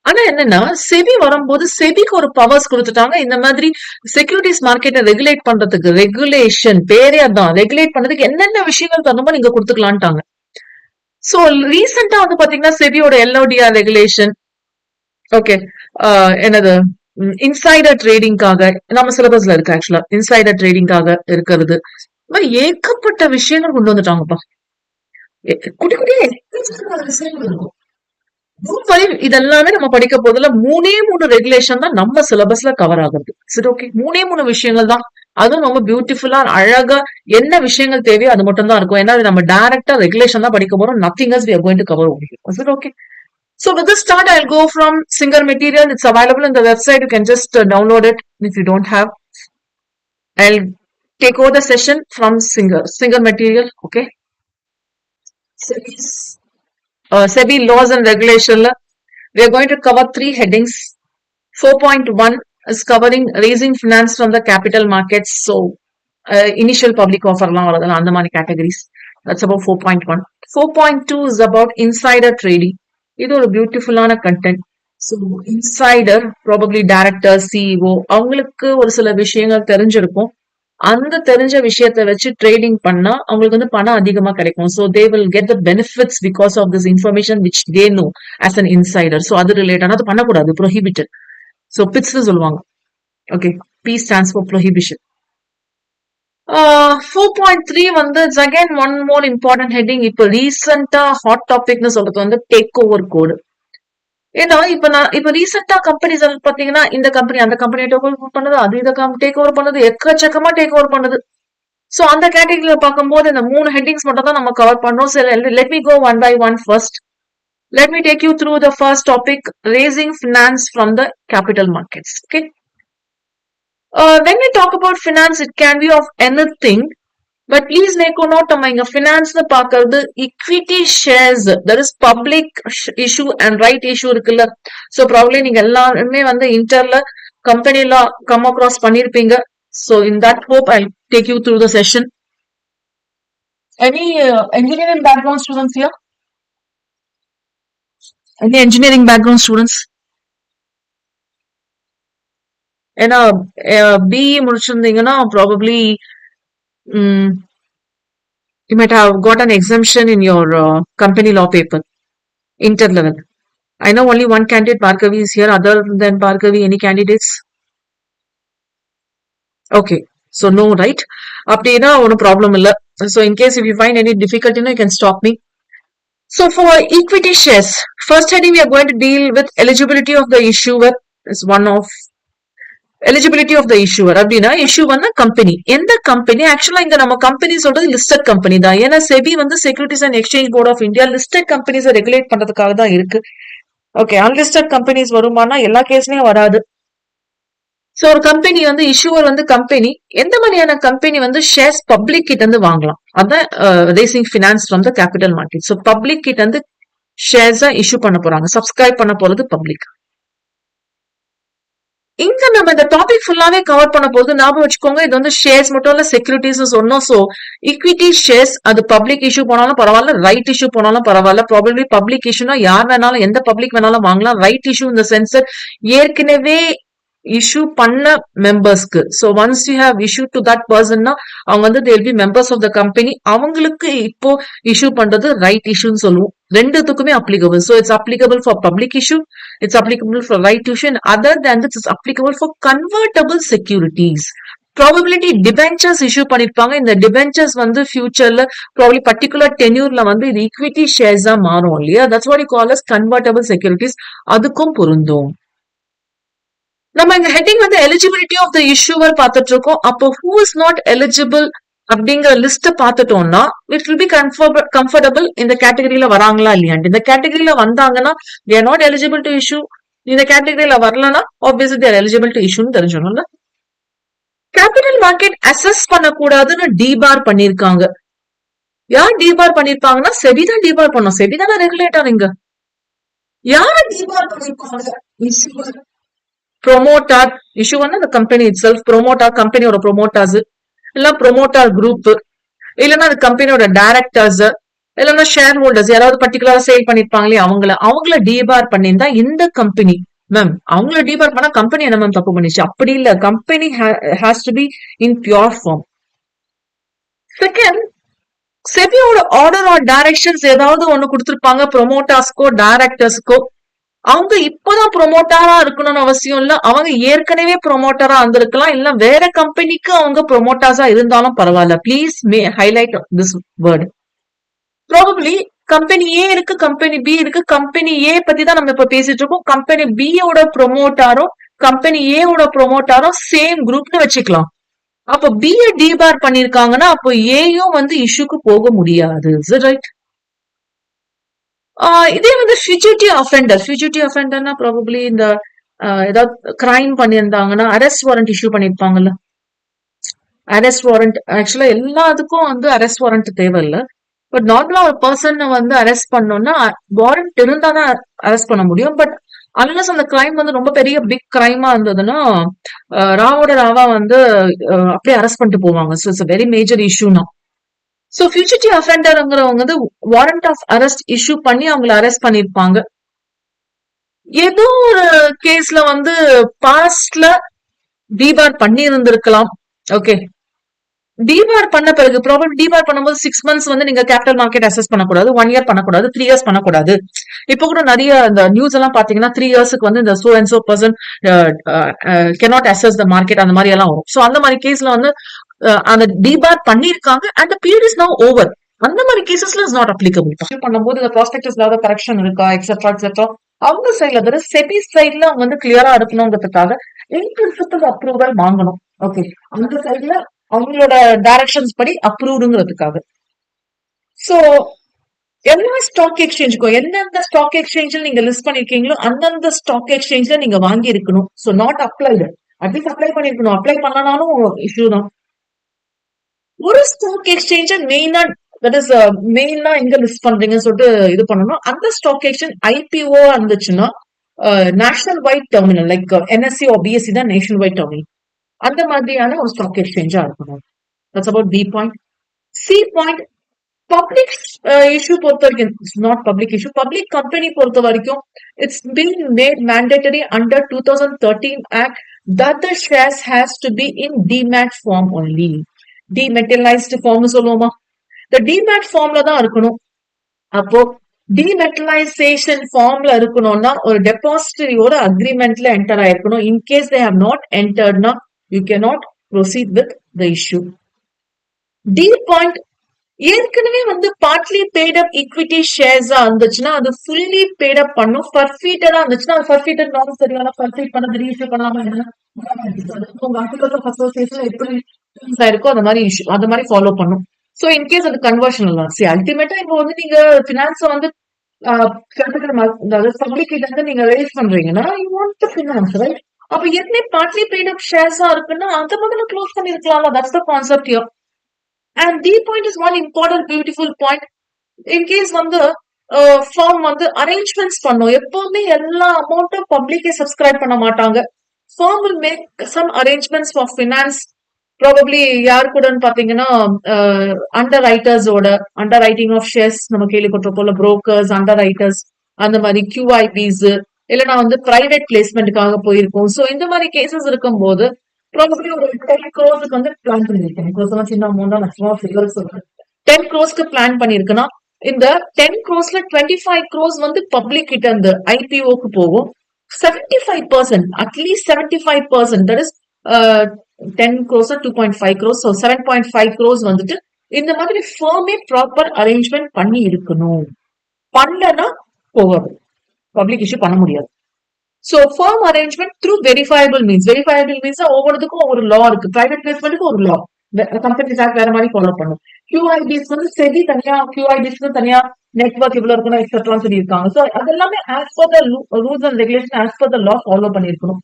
ஆனா என்னன்னா, SEBI வரும்போது செபிக்கு ஒரு powers கொடுத்துட்டாங்க. இந்த மாதிரி செக்யூரிட்டிஸ் மார்க்கெட்டை ரெகுலேட் பண்றதுக்கு, ரெகுலேஷன் பேரே அதான், ரெகுலேட் பண்றதுக்கு என்னென்ன விஷயங்கள் தரணுமோ நீங்க கொடுத்துக்கலான்ட்டாங்க. சோ ரீசெண்டா வந்து பாத்தீங்கன்னா செபியோட LODR ரெகுலேஷன், ஓகே, என்னது இன்சைடர் ட்ரேடிங்காக நம்ம சிலபஸ்ல இருக்கு. ஆக்சுவலா இன்சைடர் ட்ரேடிங்காக இருக்கிறது, ஏகப்பட்ட விஷயங்கள் கொண்டு வந்துட்டாங்கப்பா. குட்டி குட்டியே இருக்கும். இதெல்லாமே நம்ம படிக்க போதுல 3 ரெகுலேஷன் தான் நம்ம சிலபஸ்ல கவர் ஆகுது. சரி, ஓகே, 3 விஷயங்கள் தான். அதுவும் ரொம்ப பியூட்டிஃபுல்லா அழகா என்ன விஷயங்கள் தேவையோ அது மட்டும் தான் இருக்கும். ஏன்னா நம்ம டைரக்டா ரெகுலேஷன் தான் படிக்க போறோம். Nothing else we are going to cover over here. சரி, okay. So with this start, I'll go from Singer material. It's available in the website. You can just download it if you don't have. I'll take over the session from Singer material. Okay. SEBI laws and regulation. We are going to cover 3 headings. 4.1 is covering raising finance from the capital markets. So initial public offer andamani categories. That's about 4.1. 4.2 is about insider trading. இது ஒரு பியூட்டிஃபுல்லான content. So insider probably director, CEO அவங்களுக்கு ஒரு சில விஷயங்கள் தெரிஞ்சிருக்கும். அந்த தெரிஞ்ச விஷயத்த வச்சு ட்ரேடிங் பண்ணா அவங்களுக்கு வந்து பணம் அதிகமா கிடைக்கும். So they will get the benefits because of this information which they know as an insider. So அது ரிலேட்டட், அது பண்ணக்கூடாது, ப்ரொஹிபிட்டட். ஸோ பிட்ஸ்னு சொல்லுவாங்க. Okay, P stands for prohibition. 4.3 வந்து it's again one more important heading. இப்போ recently hot டாபிக்னு சொல்றது வந்து take over கோடு. ஏன்னா இப்ப ரீசெண்டா கம்பெனிஸ் பாத்தீங்கன்னா இந்த கம்பெனி அந்த கம்பெனியை டேக் ஓவர் பண்ணுது, அது இதை டேக் ஓவர் பண்ணுது, எக்கச்சக்கமா டேக் ஓவர் பண்ணுது. சோ அந்த கேட்டகரியில பார்க்கும்போது இந்த 3 ஹெட்டிங்ஸ் மட்டும் தான் நம்ம கவர் பண்றோம். Let me go one by one. First let me take you through the first topic, raising finance from the capital markets. Okay. When we talk about finance, it can be of anything, but please make a note of finance the பார்க்கிறது equity shares. There is public issue and right issue இருக்குல்ல. So probably நீங்க எல்லாருமே வந்து இன்டர்ல கம்பெனில come across பண்ணிருப்பீங்க. So in that hope I'll take you through the session. Any engineering background students here? Any engineering background students? ஏன்னா BE முடிச்சிருந்தீங்கன்னா probably you might have got an exemption in your company law paper, inter level. I know only one candidate, Bhargavi, is here. Other than Bhargavi, any candidates? Okay, so no, right? Appadina no problem illa. So in case if you find any difficulty, you can stop me. So for equity shares, first heading we are going to deal with eligibility of the issuer. Is one of eligibility of the issuer. அப்படின்னா issue வந்து company, எந்த company ஆக்சுவலா இங்க நம்ம company சொல்றது listed company தான். ஏன்னா SEBI வந்து securities and exchange board of India listed கம்பெனிஸை ரெகுலேட் பண்றதுக்காக தான் இருக்கு. ஓகே, அன்லிஸ்டட் கம்பெனிஸ் வருமானா எல்லா கேஸ்லயும் வராது. சோ ஒரு கம்பெனி வந்து இஷ்யூவர் வந்து கம்பெனி, எந்த மாதிரியான கம்பெனி வந்து ஷேர்ஸ் பப்ளிக் கிட்ட இருந்து வாங்கலாம், அதான் raising finance from the capital market. So public கிட்ட இருந்து ஷேர்ஸா இஷ்யூ பண்ண போறாங்க, சப்ஸ்கிரைப் பண்ண போறது பப்ளிக். இங்க நம்ம இந்த டாபிக் ஃபுல்லாவே கவர் பண்ண போது ஞாபகம் வச்சுக்கோங்க, இது வந்து ஷேர்ஸ் மட்டும் இல்ல, செக்யூரிட்டிஸ் சொன்னோம். சோ ஈக்விட்டி ஷேர்ஸ் அது பப்ளிக் இஷ்யூ போனாலும் பரவாயில்ல, ரைட் இஷ்யூ போனாலும் பரவாயில்ல. ப்ராபபிலி பப்ளிக் இஷ்யூனா யார் வேணாலும் எந்த பப்ளிக் வேணாலும் வாங்கலாம். ரைட் இஷ்யூ இந்த சென்ஸ் ஏற்கனவே இஷ்யூ பண்ண மெம்பர்ஸ்க்கு. So once you have issue to that பர்சன்னா அவங்க வந்து they'll be members of the company. அவங்களுக்கு இப்போ இஷ்யூ பண்றது ரைட் இஷ்யூன்னு சொல்லுவோம். ரெண்டுத்துக்குமே applicable. So it's applicable for public issue, it's applicable for right issue, and other than this it's applicable for convertible securities. Probability debentures issue பண்ணிருப்பாங்க. இந்த debentures வந்து ஃபியூச்சர்ல probably particular tenureல வந்து இது equity shares ஆ மாறும் இல்லையா, that's what you call as convertible securities. அதுக்கும் பொருந்தும். நம்ம இந்த ஹெட்டிங் வந்து எலிஜிபிலிட்டி ஆஃப் த இஷ்யூவர் பார்த்துட்டு இருக்கோம். அப்போ ஹூ இஸ் நாட் எலிஜிபிள் அப்படிங்கிற லிஸ்ட் பார்த்துட்டோம்னா இட் வில் பி கம்ஃபர்டபிள் இந்த கேட்டகரியில வராங்களா இல்லையாண்டு. இந்த கேட்டகரியில வந்தாங்கன்னா they are not eligible to issue. இந்த கேட்டகரியில வரலன்னா obviously they are eligible to issue தெரிஞ்சுக்கணும்ல. கேபிட்டல் மார்க்கெட் அசஸ் பண்ணக்கூடாதுன்னு டிபார் பண்ணிருக்காங்க. யார் டிபார் பண்ணிருப்பாங்கன்னா செபி தான் டிபார் பண்ணும். செபி தானே ரெகுலேட்டர். இங்க யார் டிபார் பண்ணிருப்பாங்க? Issuer, promoter. இஷ்யூவர்னா அந்த கம்பெனி இட் செல்ஃப், ப்ரொமோட்டார் கம்பெனியோட ப்ரொமோட்டர்ஸ், இல்ல ப்ரொமோட்டார் குரூப், இல்லன்னா அது கம்பெனியோட டைரக்டர்ஸ், இல்லன்னா ஷேர் ஹோல்டர்ஸ் யாராவது பர்டிகுலரா சேல் பண்ணிருப்பாங்களே அவங்கள டிபார் பண்ணிருந்தா இந்த கம்பெனி மேம் அவங்கள டிபார் பண்ணா கம்பெனி என்ன மேம் தப்பு பண்ணிச்சு? அப்படி இல்ல, company has to be in pure form. Second, செபியோட ஆர்டர் ஆர் டைரக்ஷன்ஸ் ஏதாவது ஒண்ணு கொடுத்திருப்பாங்க ப்ரொமோட்டர்ஸ்க்கோ டைரக்டர்ஸ்க்கோ. அவங்க இப்பதான் ப்ரொமோட்டரா இருக்கணும்னு அவசியம் இல்ல, அவங்க ஏற்கனவே ப்ரொமோட்டரா இருந்திருக்கலாம், இல்ல வேற கம்பெனிக்கு அவங்க ப்ரொமோட்டர்ஸா இருந்தாலும் பரவாயில்ல. Please highlight this word. Probably company A இருக்கு, கம்பெனி பி இருக்கு. கம்பெனி ஏ பத்தி தான் நம்ம இப்ப பேசிட்டு இருக்கோம். கம்பெனி பி ஓட ப்ரொமோட்டரும் கம்பெனி ஏ ஓட ப்ரொமோட்டரும் சேம் குரூப்னு வச்சுக்கலாம். அப்ப பி டிபார் பண்ணிருக்காங்கன்னா அப்போ ஏயும் வந்து இஷ்யூக்கு போக முடியாது. ரைட்? இதே வந்து ஃபியூஜிட்டிவ் அஃபெண்டர்னா ப்ராபப்ளி இந்த ஏதாவது கிரைம் பண்ணியிருந்தாங்கன்னா அரெஸ்ட் வாரண்ட் இஷ்யூ பண்ணிருப்பாங்கல்ல. அரெஸ்ட் வாரண்ட் ஆக்சுவலா எல்லாத்துக்கும் வந்து அரெஸ்ட் வாரண்ட் தேவையில்ல. பட் நார்மலா ஒரு பர்சன் வந்து அரெஸ்ட் பண்ணோம்னா வாரண்ட் இருந்தா தான் அரெஸ்ட் பண்ண முடியும். பட் அன்லஸ் அந்த கிரைம் வந்து ரொம்ப பெரிய பிக் கிரைமா இருந்ததுன்னா ராவோட ராவா வந்து அப்படியே அரெஸ்ட் பண்ணிட்டு போவாங்க. ஸோ இட்ஸ் வெரி மேஜர் இஷ்யூனா. ஸோ ஃபியூஜிட்டிவ் அஃபெண்டர்ங்கிறவங்க வந்து வாரண்ட் ஆஃப் அரெஸ்ட் இஷ்யூ பண்ணி அவங்களை அரெஸ்ட் பண்ணிருப்பாங்க. ஏதோ ஒரு கேஸ்ல வந்து பாஸ்ட்ல டிபார் பண்ணி இருந்திருக்கலாம். ஓகே, டிபார் பண்ண பிறகு ப்ராப்ளம் டிபார் பண்ணும்போது 6 months வந்து நீங்க கேபிட்டல் மார்க்கெட் அசஸ் பண்ணக்கூடாது, 1 year பண்ணக்கூடாது, 3 years பண்ணக்கூடாது. இப்போ கூட நிறைய இந்த நியூஸ் எல்லாம் பாத்தீங்கன்னா 3 yearsக்கு வந்து இந்த so and so person cannot access the market அந்த மாதிரி எல்லாம் வரும். ஸோ அந்த மாதிரி கேஸ்ல வந்து அந்த டிபார் பண்ணிருக்காங்க and the period is now over. அந்த மாதிரி கேசஸ்ல இஸ் நாட் அப்ளிகபிள். பண்ணும்போது இந்த ப்ராஸ்பெக்டஸ்ல ஏதாவது கரெக்ஷன் இருக்கா எக்ஸெட்ரா எக்ஸெட்ரா அவங்க சைட்ல செபி சைட்ல அவங்க வந்து கிளியரா இருக்கணுங்கிறதுக்காக இன் பிரின்சிபல் அப்ரூவல் வாங்கணும். ஓகே, அந்த சைட்ல அவங்களோட டைரக்ஷன்ஸ் படி அப்ரூவ்டுங்கிறதுக்காக. சோ எல்லா ஸ்டாக் எக்ஸ்சேஞ்சுக்கும் எந்தெந்த ஸ்டாக் எக்ஸ்சேஞ்சில் நீங்க லிஸ்ட் பண்ணிருக்கீங்களோ அந்தந்த ஸ்டாக் எக்ஸ்சேஞ்ச்ல நீங்க வாங்கி இருக்கணும். So not applied, at least apply பண்ணிருக்கணும். அப்ளை பண்ணனாலும் இஷ்யூ தான். ஒரு ஸ்டாக் எக்ஸ்சேஞ்ச மெயினா தட் இஸ் மெயினா எங்க லிஸ்ட் பண்றீங்கன்னு சொல்லிட்டு இது பண்ணணும். அந்த ஸ்டாக் எக்ஸ்சேஞ்ச் ஐபிஓ இருந்துச்சுன்னா national wide terminal like NSC or BSC தான் நேஷனல் வைட் டெர்மினல். அந்த மாதிரியான ஒரு ஸ்டாக் எக்ஸ்சேஞ்சா இருக்கணும். That's about B point. C point public issue பொறுத்த வரைக்கும் it's not public issue. Public company பொறுத்த வரைக்கும் it's been mat mandatory under 2013 act that the shares has to be in demat form only. dematalized form சொல்லுவோமா, இந்த demat formல தான் இருக்கணும். அப்போ dematalization formல இருக்கணும்னா ஒரு டெபாசிட்டரியோட அக்ரிமெண்ட்ல என்டர் ஆயிருக்கணும். In case they have not entered na you cannot proceed with the issue. D point ஏற்கனவே வந்து பார்ட்லி பெய்ட் அப் ஈக்விட்டி ஷேர்ஸா இருந்துச்சுன்னா அது ஃபுல்லி பெய்ட் அப் பண்ணும். ஃபர்ஃபீட்டடா இருந்துச்சுன்னா ஃபர்ஃபீட்டட் நார்ம்ஸ் தெரியாம ஃபர்ஃபீட் பண்ணது ரீஇஷ்யூ பண்ணாம உங்க ஆர்டிகல்ஸ் ஆஃப் அசோசியேஷன் எப்படி இருக்கோ அந்த மாதிரி இஷ்யூ அந்த மாதிரி ஃபாலோ பண்ணும். சோ இன்கேஸ் அது கன்வர்ஷன் எல்லாம் சரி அல்டிமேட்டா இப்போ வந்து நீங்க பினான்ஸ வந்து பப்ளிக் கிட்ட இருந்து நீங்க ரேஸ் பண்றீங்கன்னா you want to finance right. அப்ப ஏற்கனவே பார்ட்லி பெய்ட் அப் ஷேர்ஸா இருக்குன்னா அதை முதல்ல க்ளோஸ் பண்ணிருக்கலாம்ல. That's the concept here. And D point is one important beautiful point. In case வந்து firm வந்து arrangements பண்ணும். எப்பவுமே எல்லா அமௌண்ட்டும் பப்ளிக்கே சப்ஸ்கிரைப் பண்ண மாட்டாங்க. Firm will make some arrangements for finance. Probably யார் கூடன்னு பாத்தீங்கன்னா அண்டர் ரைட்டர்ஸோட அண்டர் ரைட்டிங் ஆஃப் ஷேர்ஸ் நம்ம கேள்விப்பட்டிருப்போம்ல, புரோக்கர்ஸ், அண்டர் ரைட்டர்ஸ், அந்த மாதிரி QIBs இல்லைன்னா வந்து பிரைவேட் பிளேஸ்மெண்ட்டுக்காக போயிருக்கோம். ஸோ இந்த மாதிரி கேசஸ் இருக்கும் போது ப்ராபபிலி ஒரு 10 crores வந்து பிளான் பண்ணிருக்கேன். சின்ன அமௌண்ட் தான் மேக்ஸிமம் ஃபிகர்ஸ் 10 crores பிளான் பண்ணிருக்குன்னா இந்த 10 crores 25 crores வந்து பப்ளிக் கிட்ட இருந்து ஐபிஓக்கு போகும். 75% at least 75% that is 10 crores 2.5 crores, so 7.5 crores வந்துட்டு இந்த மாதிரி ஃபர்மே ப்ராப்பர் அரேஞ்ச்மெண்ட் பண்ணி இருக்கணும். பண்ணலன்னா போகாது, பப்ளிக் இஷ்யூ பண்ண முடியாது. So firm arrangement through verifiable means ஒவ்வொருத்துக்கும் ஒரு லா இருக்கு. பிரைவேட் பிளேஸ்மெண்ட்டுக்கு ஒரு லா, கம்பெனிஸ் ஆக்ட் வேற மாதிரி ஃபாலோ பண்ணும். QIBs வந்து செபி தனியா, QIBs தனியா நெட்வொர்க் இவ்வளவு இருக்கணும் எக்ஸெட்ரா சொல்லி இருக்காங்க. சோ அதெல்லாமே as per the rules and regulation as per the law follow பண்ணிருக்கணும்.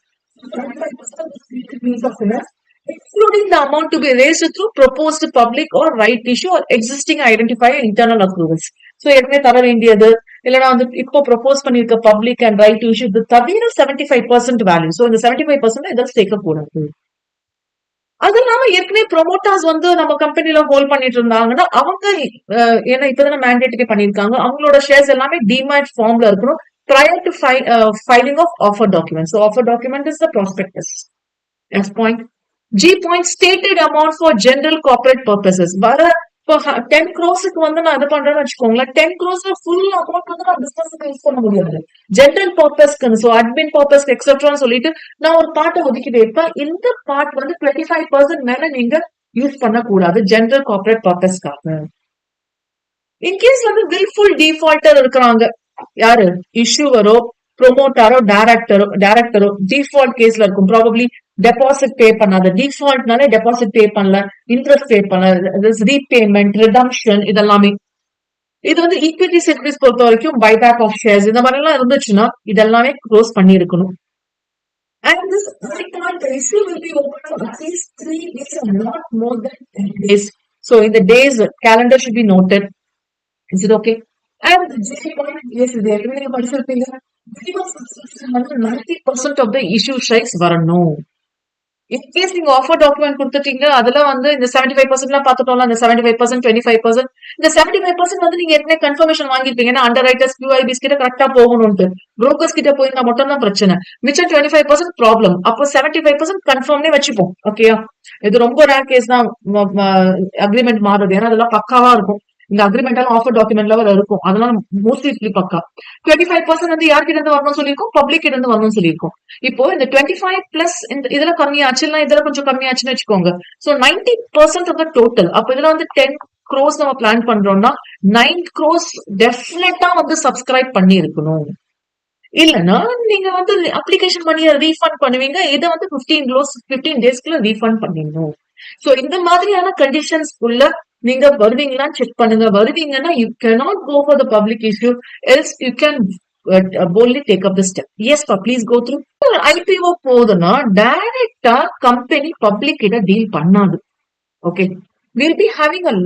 excluding the amount to be raised through proposed public or right issue or existing identified internal accruals. So ஏற்கனவே தர வேண்டியது இல்லைன்னா வந்து இப்போ ப்ரொபோஸ் பண்ணிருக்க public and right issue இது தவிர 75% வேல்யூ. ஸோ இந்த 75% இதை சேர்க்கக்கூடாது. அது இல்லாம ஏற்கனவே ப்ரொமோட்டர்ஸ் வந்து நம்ம கம்பெனில ஹோல்ட் பண்ணிட்டு இருந்தாங்கன்னா அவங்க ஏன்னா இப்பதானே மேண்டேட்டரி பண்ணிருக்காங்க, அவங்களோட ஷேர்ஸ் எல்லாமே டிமேட் ஃபார்ம்ல இருக்கணும் prior to filing of offer document. So offer document is the prospectus. F point. G point stated amount for general corporate purposes. வர இப்போ 10 crores வந்து நான் இது பண்றேன்னு வச்சுக்கோங்களேன், 10 crores ஃபுல் அமௌண்ட் வந்து நான் பிசினஸ்க்கு யூஸ் பண்ண முடியாது. ஜென்ரல் பர்பஸ்க்கு, ஸோ அட்மின் பர்பஸ் எக்ஸெட்ரான்னு சொல்லிட்டு நான் ஒரு பார்ட்டை ஒதுக்கி வைப்பேன். இந்த பார்ட் வந்து 25% மேல நீங்க யூஸ் பண்ணக்கூடாது ஜென்ரல் கார்பரேட் பர்பஸ்க்காக. இன்கேஸ் வந்து வில்ஃபுல் டிஃபால்டர் இருக்கிறாங்க, யாரு இஷ்யூவரோ ப்ரொமோட்டரோ டைரக்டரோ டிஃபால்ட் கேஸ்ல இருக்கும். ப்ராபப்ளி டெபாசிட் பே பண்ணாத, டிஃபால்ட்னாலே டெபாசிட் பே பண்ணல, இன்ட்ரெஸ்ட் பே பண்ணல, ரீபேமெண்ட், ரிடம்ஷன் இதெல்லாமே. இது வந்து ஈக்விட்டி செக்யூரிட்டிஸ் பொறுத்த வரைக்கும் பைபேக் ஆஃப் ஷேர்ஸ் இந்த மாதிரி எல்லாம் இருந்துச்சுன்னா இதெல்லாமே க்ளோஸ் பண்ணிருக்கணும். And this record the issue will be open for at least 3 weeks and not more than 10 days. So in the days calendar should be noted. Is it okay? And the J point, yes, the everything partial thing. Minimum subscription 90% of the issue strikes were no. In case நீங்க offer document கொடுத்துட்டீங்க அதுல வந்து இந்த 75% எல்லாம் பார்த்துட்டோம்ல, இந்த 75% 25% இந்த 75% வந்து நீங்க ஏற்கனவே கன்ஃபர்மேஷன் வாங்கிருப்பீங்க. ஏன்னா அண்டர் ரைட்டர்ஸ் QIBs கிட்ட கரெக்டா போகணும்ட்டு புரோக்கர்ஸ் கிட்ட போயிருந்தா மட்டும் தான் பிரச்சனை. மிச்சம் 25% ப்ராப்ளம். அப்போ 75% கன்ஃபார்ம்னே வச்சுப்போம். ஓகேயா? இது ரொம்ப ரேர் கேஸ் தான் அக்ரிமெண்ட் மாறுது. ஏன்னா அதெல்லாம் பக்காவா இருக்கும். இந்த அக்ரிமெண்ட் எல்லாம் ஆஃபர் டாக்குமெண்ட் லெவல் இருக்கும். அதெல்லாம் மோஸ்ட்லி பக்கா. 25% வந்து யார்கிட்ட இருந்து வரணும்னு சொல்லியிருக்கோம், பப்ளிக் கிட்ட இருந்து வரணும்னு சொல்லியிருக்கோம். இப்போ இந்த 25 பிளஸ் இதுல கம்மியாச்சுன்னா இதுல கொஞ்சம் கம்மியாச்சுன்னு வச்சுக்கோங்க. So 90% of the total. அப்ப இதுல வந்து 10 crores நம்ம பிளான் பண்றோம்னா 9 crores டெஃபினட்டா வந்து சப்ஸ்கிரைப் பண்ணி இருக்கணும். இல்லன்னா நீங்க வந்து அப்ளிகேஷன் பண்ணி ரீஃபண்ட் பண்ணுவீங்க. இதை வந்து 15 டேஸ்க்குள்ள ரீஃபண்ட் பண்ணிடணும். சோ இந்த மாதிரியான கண்டிஷன்ஸ்க்குள்ள நீங்க வருவீங்களான்னு செக் பண்ணுங்க. வருவீங்கன்னா you cannot go for the public issue, else you can boldly take up the step. Yes, please go through. IPO போகுதுன்னா டைரக்டா கம்பெனி பப்ளிக் கிட்ட டீல் பண்ணாது. Okay, we'll be having a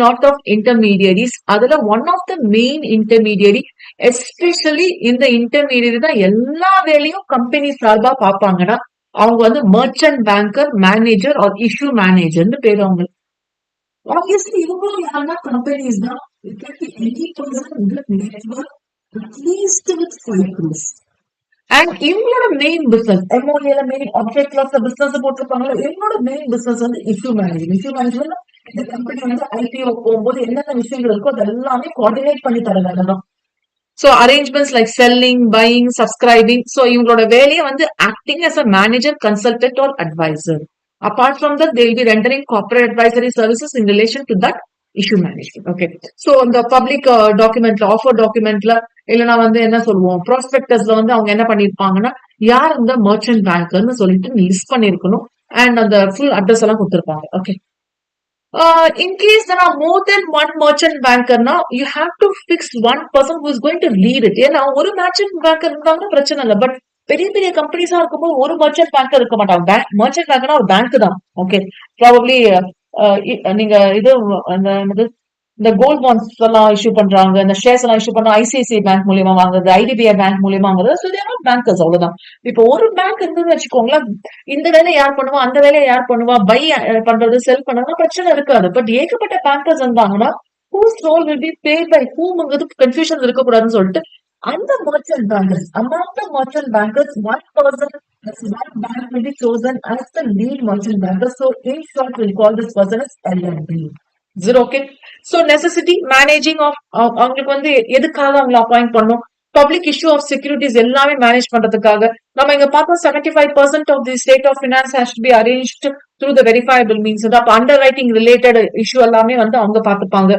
lot of intermediaries. அதுல one of the main intermediary, especially இந்த intermediary தான் எல்லா வேலையும் company சார்பா பாப்பாங்கன்னா அவங்க வந்து merchant banker manager or issue மேனேஜர்னு பேரு அவங்க. Obviously, இவங்களும் யாருன்னா கம்பெனிஸ் தான். It can be any person in the network, at least with 5 crores. And இவங்களோட main business MOA main object clause business போட்டிருப்பாங்களா, இவங்களோட மெயின் பிசினஸ் வந்து இஷ்யூ மேனேஜ்மெண்ட். இஷ்யூ மேனேஜ்மெண்ட் இந்த கம்பெனி வந்து IPO போகும்போது என்னென்ன விஷயங்கள் இருக்கோ அது எல்லாமே கோஆர்டினேட் பண்ணி தர வேலை தான். So arrangements like selling, buying, subscribing. So இவங்களோட வேலையை வந்து acting as a manager, consultant or advisor. Apart from that, they will be rendering corporate advisory services in relation to that issue management. Okay. So the public document, offer documentல இல்லனா வந்து என்ன சொல்லுவோம், ப்ராஸ்பெக்டஸ்ல வந்து அவங்க என்ன பண்ணிருப்பாங்கன்னா யார் இந்த மர்ச்சன்ட் பேங்கர்னு சொல்லிட்டு லிஸ்ட் பண்ணிருக்கணும். அண்ட் அந்த ஃபுல் அட்ரஸ் எல்லாம் கொடுத்திருப்பாங்க. Okay. In case there are more than one merchant banker, now you have to fix one person who is going to lead it. ஏன்னா ஒரு merchant banker இருந்தாங்கன்னா பிரச்சனை இல்லை. பட் பெரிய பெரிய கம்பெனிஸா இருக்கும்போது ஒரு மர்ச்சன்ட் பேங்கர் இருக்க மாட்டாங்க. மர்ச்சன்ட் பேங்கர்னா ஒரு பேங்க் தான். ஓகே, ப்ராபப்ளி நீங்க இது இந்த கோல்ட் பாண்ட்ஸ் எல்லாம் இஷ்யூ பண்றாங்க, இந்த ஷேர்ஸ் எல்லாம் இஷ்யூ பண்றாங்க, ICICI பேங்க் மூலியமா வாங்குறது, IDBI பேங்க் மூலியமா வாங்குறது. ஸோ தேர் ஆர் பேங்கர்ஸ், அவ்வளவுதான். இப்போ ஒரு பேங்க் இருந்ததுன்னு வச்சுக்கோங்களேன், இந்த வேலையை யார் பண்ணுவா, அந்த வேலையை யார் பண்ணுவா, பை பண்றது செல் பண்றதுனா பிரச்சனை இருக்காது. பட் ஏகப்பட்ட பேங்கர்ஸ் இருந்தாங்கன்னா whose role will be paid by whomங்கிறது கன்ஃபியூஷன் இருக்கக்கூடாதுன்னு சொல்லிட்டு அந்த merchant bankers, among the merchant bankers, one person, one bank will be chosen as the lead merchant banker. So in short, we'll call this person as LMB. Is it okay? So necessity, managing of அவங்களுக்கு வந்து எதுக்காக அவங்களை appoint பண்ணும், public issue of securities எல்லாமே manage பண்றதுக்காக. நம்ம இங்க பார்த்தோம் 75% of the state of finance has to be arranged through the verifiable means. அப்ப அண்டர் ரைட்டிங் ரிலேட்டட் இஷ்யூ எல்லாமே வந்து அவங்க பார்த்துப்பாங்க.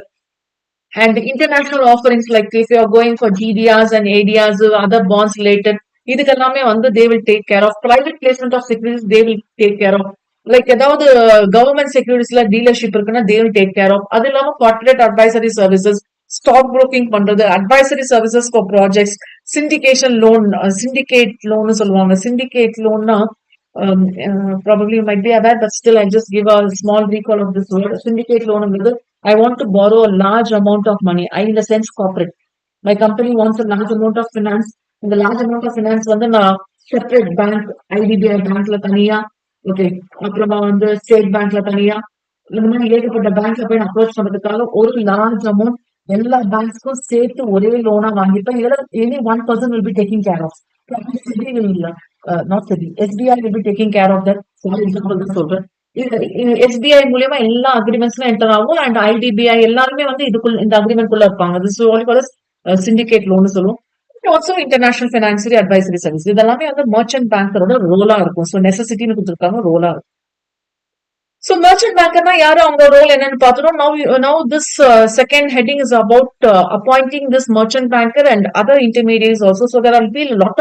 And international offerings, like if you are going for GDRs and ADRs, other bonds related, இதுக்கெல்லாமே வந்து they will take care of. Private placement of securities they will take care of. Like ஏதாவது government securities dealership இருக்குன்னா they will take care of. அது இல்லாம corporate advisory services, stock broking பண்றது, advisory services for projects, syndication loan, syndicate loan சொல்லுவாங்க. syndicate loanனா probably you might be aware, but still I just give a small recall of this word. Syndicate loan ங்கிறது I want to borrow a large amount of money. I, in the sense, corporate. My company wants a large amount of finance. In the large amount of finance, வந்து நான் separate bank, IDBI bankல தனியா, okay, அப்புறமா வந்து state பேங்க்ல தனியா, இந்த மாதிரி ஏகப்பட்ட பேங்க்ல போய் அப்ரோச் பண்றதுக்காக ஒரு லார்ஜ் அமௌண்ட் எல்லா பேங்க்ஸ்க்கும் சேர்த்து ஒரே லோனா வாங்கிப்பேன். இதெல்லாம் any one person will be taking care of. Not SEBI, SBI will be taking care of that. சொல்றேன். SBI மூலியமா எல்லா அக்ரிமெண்ட்ஸ்லாம் என்டர் ஆகும். அண்ட் IDBI எல்லாருமே வந்து இதுக்குள்ள இந்த அக்ரிமெண்ட் குள்ள இருப்பாங்க. This all called syndicate loan சொல்லுவோம். ஆல்சோ இன்டர்நேஷனல் ஃபைனான்சியரி அட்வைசரி சர்வீஸ், இதெல்லாமே வந்து மர்ச்சன்ட் பேங்கரோட ரோலா இருக்கும். ஸோ நெசசிட்டின்னு கொடுத்துருக்காங்க, ரோலா இருக்கும். So merchant banker na yaru avanga role enna paathurom. Now this second heading is about appointing this merchant banker and other intermediaries also. So there will be lot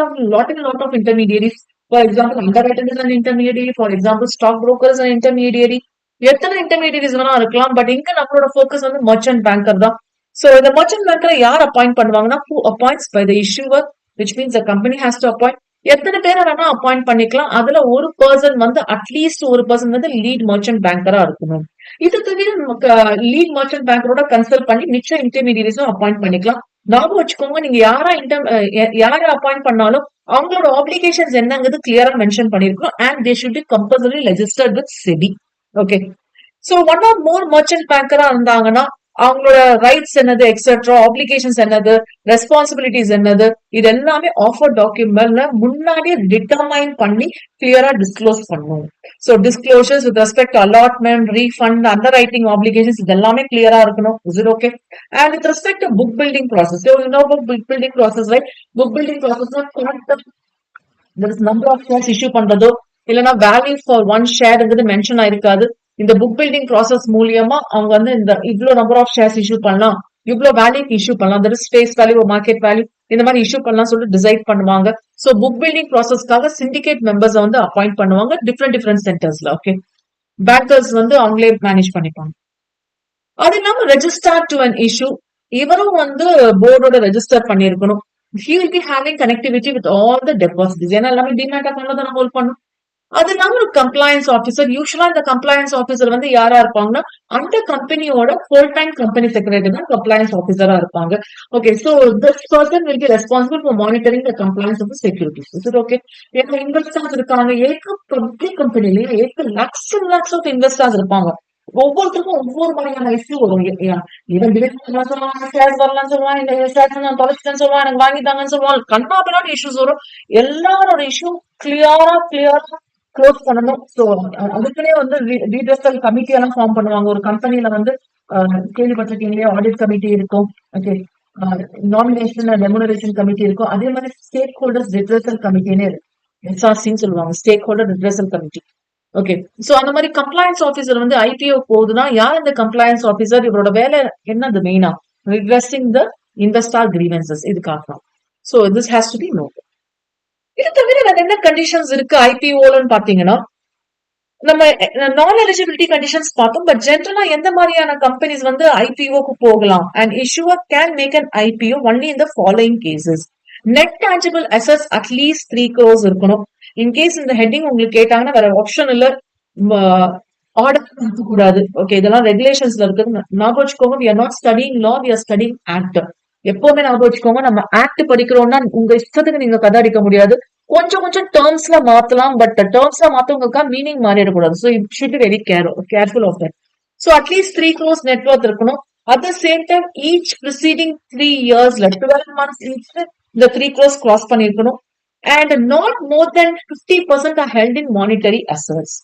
of intermediaries. For example, underwriter is an intermediary. For example, stock broker is an intermediary. எத்தனை intermediaries வேணா இருக்கலாம். But இங்க நம்மளோட focus வந்து merchant banker தான். So இந்த merchant banker யார் appoint பண்ணுவாங்கன்னா, who appoints by the issuer, which means the company has to appoint. எத்தனை பேரை வேணா அப்பாயிண்ட் பண்ணிக்கலாம். அதுல ஒரு பர்சன் வந்து அட்லீஸ்ட் ஒரு பர்சன் வந்து லீட் மர்ச்சன்ட் பேங்கரா இருக்கணும். இது தவிர நமக்கு லீட் மர்ச்சன்ட் பேங்கரோட கன்சல்ட் பண்ணி மிச்ச இன்டர்மீடியட்ஸும் அப்பாயிண்ட் பண்ணிக்கலாம். ஞாபகம் வச்சுக்கோங்க, நீங்க யாரை அப்பாயிண்ட் பண்ணாலும் அவங்களோட ஆப்ளிகேஷன்ஸ் என்னங்கிறது கிளியரா மென்ஷன் பண்ணிருக்கணும். And they should be compulsory registered with SEBI. Okay, so one or more merchant பேங்கரா இருந்தாங்கன்னா அவங்களோட ரைட்ஸ் என்னது, எக்ஸெட்ரா ஆப்ளிகேஷன்ஸ் என்னது, ரெஸ்பான்சிபிலிட்டிஸ் என்னது, இது எல்லாமே ஆஃபர் டாக்குமெண்ட்ல முன்னாடியே டிட்டர்மைன் பண்ணி கிளியரா டிஸ்க்ளோஸ் பண்ணும். So disclosures with respect allotment, refund, underwriting applications இது எல்லாமே கிளியரா இருக்கணும். Is it okay? And with respect to book building process, book building process, right? Book building process number of shares issue பண்றதோ இல்லைன்னா value for one ஷேர்ங்கிறது mention ஆயிருக்காது. இந்த book building process மூலியமா அவங்க வந்து இந்த இவ்வளவு நம்பர் ஆஃப் ஷேர்ஸ் இஷ்யூ பண்ணலாம், இவ்வளவு வேல்யூக்கு இஷ்யூ பண்ணலாம், that is face value, market value, இந்த மாதிரி இஷ்யூ பண்ணலாம் சொல்லிட்டு டிசைட் பண்ணுவாங்க. சோ புக் பில்டிங் ப்ராசஸ்க்காக சிண்டிகேட் மெம்பர்ஸ் வந்து அப்பாயிண்ட் பண்ணுவாங்க டிஃப்ரெண்ட் சென்டர்ஸ்ல. ஓகே, பேங்கர்ஸ் வந்து அவங்களே மேனேஜ் பண்ணிப்பாங்க. அது இல்லாம ரெஜிஸ்டர் டு அன் இஷ்யூ, இவரும் வந்து போர்டோட ரெஜிஸ்டர் பண்ணிருக்கணும். He will be having connectivity with all the deposits. ஏன்னா எல்லாமே டிமேட் அக்கௌண்ட்ல தான் ஹோல்ட் பண்ணும். அது இல்லாம ஒரு கம்ப்ளைன்ஸ் ஆஃபீஸர், யூஸ்வலா இந்த கம்ப்ளைன்ஸ் ஆஃபீஸர் வந்து யாரா இருப்பாங்கன்னா அந்த கம்பெனியோட ஃபுல் டைம் கம்பெனி செக்ரட்டரி தான் கம்ப்ளைன்ஸ் ஆஃபீஸரா இருப்பாங்க. Okay, so this person will be responsible for monitoring the compliance of securities. Is it okay? ஏன்னா இன்வெஸ்டர்ஸ் இருக்காங்க, பப்ளிக் கம்பெனிலேயே லேக்ஸ் ஆஃப் இன்வெஸ்டர்ஸ் இருப்பாங்க. ஒவ்வொருத்தருக்கும் ஒவ்வொரு மாதிரியான இஷ்யூ வரும். இவன் சொல்லுவாங்க, ஷேர்ஸ் வரலாம்னு சொல்லுவான், இந்த ஷேர்ஸ் நான் தொலைச்சிட்டேன்னு சொல்லுவான், எனக்கு வாங்கிட்டாங்கன்னு சொல்லுவாங்க. கண்ணாபின்னாடி இஷ்யூஸ் வரும். எல்லாரோட இஷ்யூ கிளியரா க்ளோஸ் பண்ணணும். சோ அதுக்குன்னே வந்து ரீட்ரெஸல் கமிட்டி எல்லாம் ஃபார்ம் பண்ணுவாங்க. ஒரு கம்பெனில வந்து கேள்விப்பட்டிருக்கீங்களே, ஆடிட் கமிட்டி இருக்கும். Okay, nomination and remuneration committee இருக்கும். அதே மாதிரி ஸ்டேக் ஹோல்டர்ஸ் ரிட்ரெஸல் கமிட்டினே இருக்கு. எஸ்ஆர்சின்னு சொல்லுவாங்க, stakeholder redressal committee. Okay, so அந்த மாதிரி கம்ப்ளைன்ஸ் ஆஃபீஸர் வந்து ஐபிஓ போகுதுன்னா யார் இந்த கம்ப்ளைன்ஸ் ஆஃபீஸர், இவரோட வேலை என்னது மெயினா ரிட்ரெஸிங் த இன்வெஸ்டர் கிரீவன்சஸ், இதுக்காக தான். So this has to be note. இது தவிர வேற என்ன கண்டிஷன்ஸ் இருக்கு ஐபிஓன்னு பாத்தீங்கன்னா, நம்ம நான் எலிஜிபிலிட்டி கண்டிஷன்ஸ் பார்த்தோம். பட் ஜென்ரலா எந்த மாதிரியான கம்பெனிஸ் வந்து ஐபிஓக்கு போகலாம்? And issuer can make an IPO only in the following cases. Net tangible assets at least 3 crores இருக்கணும். இன்கேஸ் இந்த ஹெட்டிங் உங்களுக்கு கேட்டாங்கன்னா வேற ஆப்ஷன் இல்ல, ஆர்டர் கூடாது. ஓகே, இதெல்லாம் ரெகுலேஷன்ஸ்ல இருக்குது. ஞாபகம் வச்சுக்கோங்க, we are not studying law, we are studying act. எப்பவுமே ஞாபகம் வச்சுக்கோங்க, நம்ம ஆக்ட் படிக்கிறோம்னா உங்க இஷ்டத்துக்கு நீங்க கதை அடிக்க முடியாது. கொஞ்சம் டேர்ம்ஸ்ல மாத்தலாம், பட் டேர்ம்ஸ்ல மாத்தவங்களுக்கா மீனிங் மாறிடக்கூடாது. So it should be very careful of that. So at least 3 crores net worth இருக்கணும். At the same time each preceding 3 yearsல 12 months ஈச் இந்த 3 crores கிராஸ் பண்ணிருக்கணும். And not more than 50% are held in monetary assets.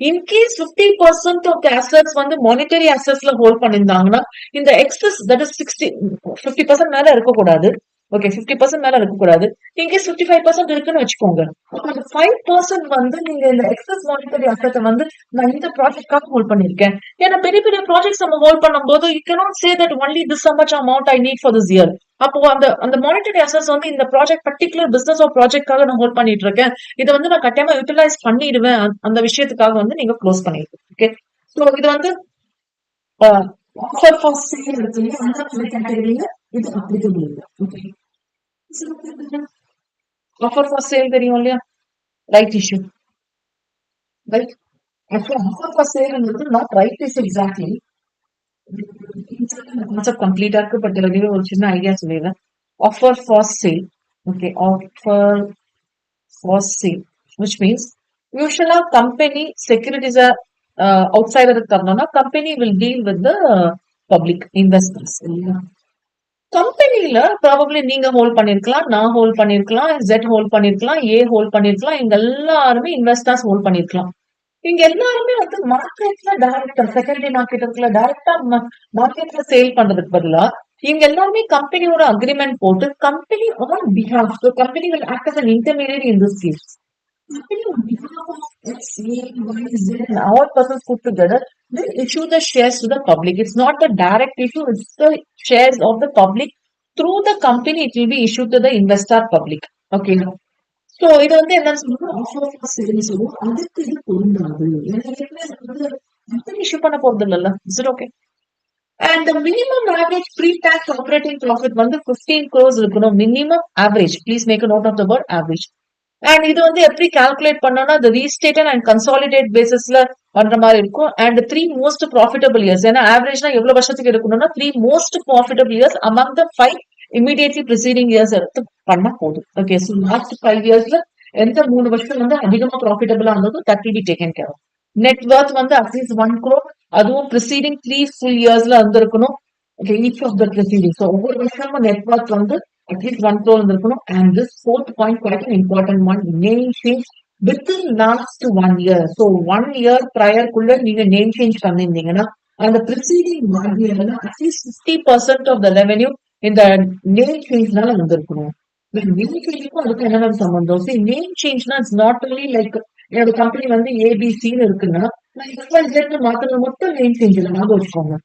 In case 50% of the assets வந்து monetary அசெட்ஸ்ல hold பண்ணிருந்தாங்கன்னா இந்த excess that is 50% மேல இருக்கக்கூடாது. ஓகே, 50% மேல இருக்கக்கூடாது. இன்கேஸ் 55% இருக்குன்னு வச்சுக்கோங்க, அந்த 5% வந்து நீங்க இந்த எக்ஸஸ் மானிட்டரி அசெட்டை வந்து நான் இந்த ப்ராஜெக்ட்காக ஹோல்ட் பண்ணிருக்கேன். ஏன்னா பெரிய ப்ராஜெக்ட்ஸ் நம்ம ஹோல்ட் பண்ணும்போது you cannot say that only this much amount I need for this year. அப்போ அந்த மானிட்டரி அசெட்ஸ் வந்து இந்த ப்ராஜெக்ட் பர்டிகுலர் பிசினஸ் ஆஃப் ப்ராஜெக்ட்காக நான் ஹோல்ட் பண்ணிட்டு இருக்கேன், இதை வந்து நான் கட்டாயமா யூட்டிலைஸ் பண்ணிடுவேன், அந்த விஷயத்துக்காக வந்து நீங்க க்ளோஸ் பண்ணிருக்கீங்க. ஓகே, ஸோ இது வந்து ஆஃபர் ஃபார் சேல் இருக்கு, அந்த கேட்டகரியில இது அப்ளிகபிள் இல்லை. ஓகே, ஆஃபர் ஃபார் சேல் தெரியும் இல்லையா, ரைட் இஷ்யூ, ரைட்? ஆக்சுவலா ஆஃபர் ஃபார் சேல்ங்கிறது not right issue exactly, concept கம்ப்ளீட்டா இருக்கு. பட் இதுல ஒரு சின்ன ஐடியா சொல்லிடுறேன். Offer for sale, okay, offer for sale which means usually company securities are outside தரணும்னா company will deal with the public investors. கம்பெனில ப்ராபப்ளி நீங்க ஹோல்ட் பண்ணிருக்கலாம், நான் ஹோல்ட் பண்ணிருக்கலாம், ஜெட் ஹோல்ட் பண்ணிருக்கலாம், ஏ ஹோல்ட் பண்ணிருக்கலாம், இங்க எல்லாருமே இன்வெஸ்டர்ஸ் ஹோல்ட் பண்ணிருக்கலாம். இங்க எல்லாருமே வந்து மார்க்கெட்ல டைரக்டா செகண்டரி மார்க்கெட்டுக்குள்ள டைரக்டா மார்க்கெட்ல சேல் பண்றதுக்கு பதிலா இவங்க எல்லாருமே கம்பெனியோட அக்ரிமெண்ட் போட்டு company on behalf, company will act as an intermediary in this case. Company on behalf of X, A, Y, Z and all persons put together will issue the shares to the public. It's not the direct issue, it's the shares of the public. Through the company, it will be issued to the investor public. Okay. So, இது வந்து என்ன சொல்லுவோம், offer for sale சொல்லுவோம். அதுக்கு இது பொருந்தாது. Company issue பண்ண போறது இல்லைல்ல. Is it okay? And the minimum average pre-tax operating profit வந்து 15 crores இருக்கணும். Minimum average. Please make a note of the word average. And இது வந்து எப்படி calculate பண்ணோம்னா the restated and consolidated basisல பண்ற மாதிரி இருக்கும். And three most profitable years. ஏன்னா averageனா எவ்வளவு வருஷத்துக்கு இருக்கணும்னா three most profitable years among the five immediately preceding years எடுத்து பண்ணா போதும். Okay, so last 5 yearsல எந்த 3 வருஷம் வந்து அதிகமா ப்ராஃபிட்டபிளா இருந்ததோ that will be taken care of. Net worth வந்து அட்லீஸ்ட் 1 crore, அதுவும் ப்ரிசீடிங் 3 full yearsல இருந்திருக்கணும். Okay, each of the preceding. So ஒவ்வொரு வருஷமும் net worth வந்து அட்லீஸ்ட் 1 crore இருந்திருக்கணும். And this fourth point, quite an important one, name change within last 1 year. So 1 year prior குள்ள நீங்க name change பண்ணிருந்தீங்கன்னா அந்த preceding 1 yearல அட்லீஸ்ட் 50% of the revenue இந்த name changeனால வந்திருக்கணும். நேம் சேஞ்சுக்கும் அதுக்கு என்ன சம்பந்தம்? நேம் சேஞ்ச்னா இட்ஸ் நாட் ஒன்லி லைக் என்னோட கம்பெனி வந்து ஏபிசின்னு இருக்குன்னா நான் XYZ மாத்திரம் மட்டும் நேம் சேஞ்ச் இல்லை, ஞாபகம் வச்சுக்கோங்க.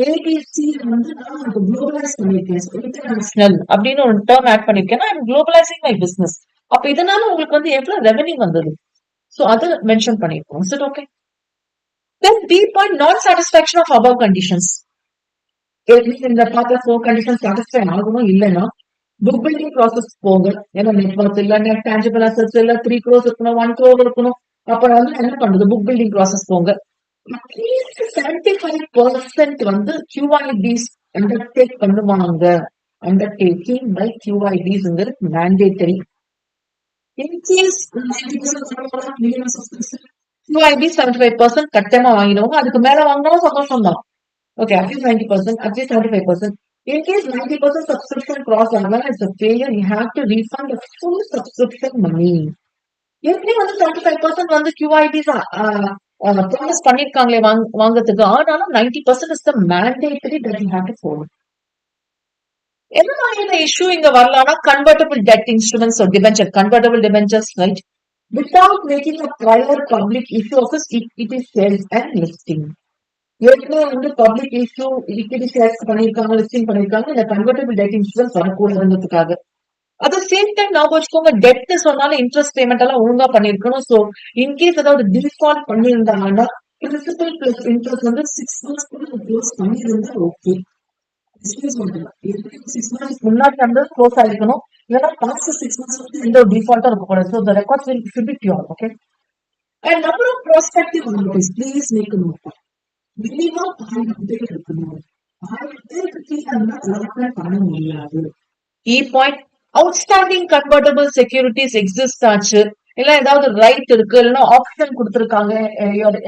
ஏபிசி வந்து நான் குளோபலைஸ் பண்ணிருக்கேன், இன்டர்நேஷனல் அப்படின்னு ஒரு டேர்ம் ஆட் பண்ணிருக்கேன்னா ஐம் குளோபலைசிங் மை பிசினஸ். அப்ப இதனால உங்களுக்கு வந்து எவ்வளவு ரெவென்யூ வந்தது, சோ அதை மென்ஷன் பண்ணிருக்கோம். Is it okay? Then B point, non-satisfaction of above conditions. இந்த பார்த்த 4 conditions satisfy ஆகணும் இல்லைன்னா புக் பில்டிங் ப்ராசஸ் போங்க. ஏன்னா நெட் ஒர்த் இல்ல, நெட் டான்ஜிபிள் அசெட்ஸ் இல்ல, 3 crores இருக்கணும், 1 crore இருக்கணும். அப்ப வந்து என்ன பண்றது? புக் பில்டிங் ப்ராசஸ் போங்க. அட்லீஸ்ட் 75% வந்து QIBs அண்டர்டேக் பண்ணுவாங்க. Undertaking by QIBs mandatory. In case QIB 75% கட்டமா வாங்கினவங்க அதுக்கு மேல வாங்கினாலும் சந்தோஷம் தான். Okay, at least 90%, at least 75%. In case 90% subscription cross is a failure, you have to refund the full subscription money. எப்படி வந்து 75% வந்து QIBs ப்ராமிஸ் பண்ணிருக்காங்களே வாங்கறதுக்கு, ஆனாலும் 90% is the mandatory that you have to follow. என்ன மாதிரியான இஷ்யூ இங்க வரலாம்னா convertible debt instruments or debenture, convertible debentures, right? Without making a prior public issue of its equity shares and listing. ஏற்கனவே வந்து public issue equity shares பண்ணிருக்காங்க, listing பண்ணிருக்காங்க, இந்த convertible debt insurance வரக்கூடாதுன்றதுக்காக. அட் த சேம் டைம் நான் வச்சுக்கோங்க, debt சொன்னாலும் interest payment எல்லாம் ஒழுங்கா பண்ணிருக்கணும். சோ இன்கேஸ் ஏதாவது டிஃபால்ட் பண்ணியிருந்தாங்கன்னா பிரின்சிபல் பிளஸ் இன்ட்ரெஸ்ட் வந்து 6 months க்ளோஸ் பண்ணியிருந்தா ஓகே. 6 months முன்னாடி வந்து க்ளோஸ் ஆயிருக்கணும், இல்லைன்னா பாஸ்ட் 6 months வந்து எந்த ஒரு டிஃபால்ட்டும் இருக்கக்கூடாது. So the records should be pure. Okay. And number of prospective notice, please make a note. Minimum 1000 பேர் இருக்கணும். 1000 பேருக்கு கீழே அலாட்மெண்ட் பண்ண முடியாது. E point, outstanding convertible securities exist ஆச்சு, இல்ல ஏதாவது ரைட் இருக்கு, இல்லைன்னா ஆப்ஷன் கொடுத்திருக்காங்க,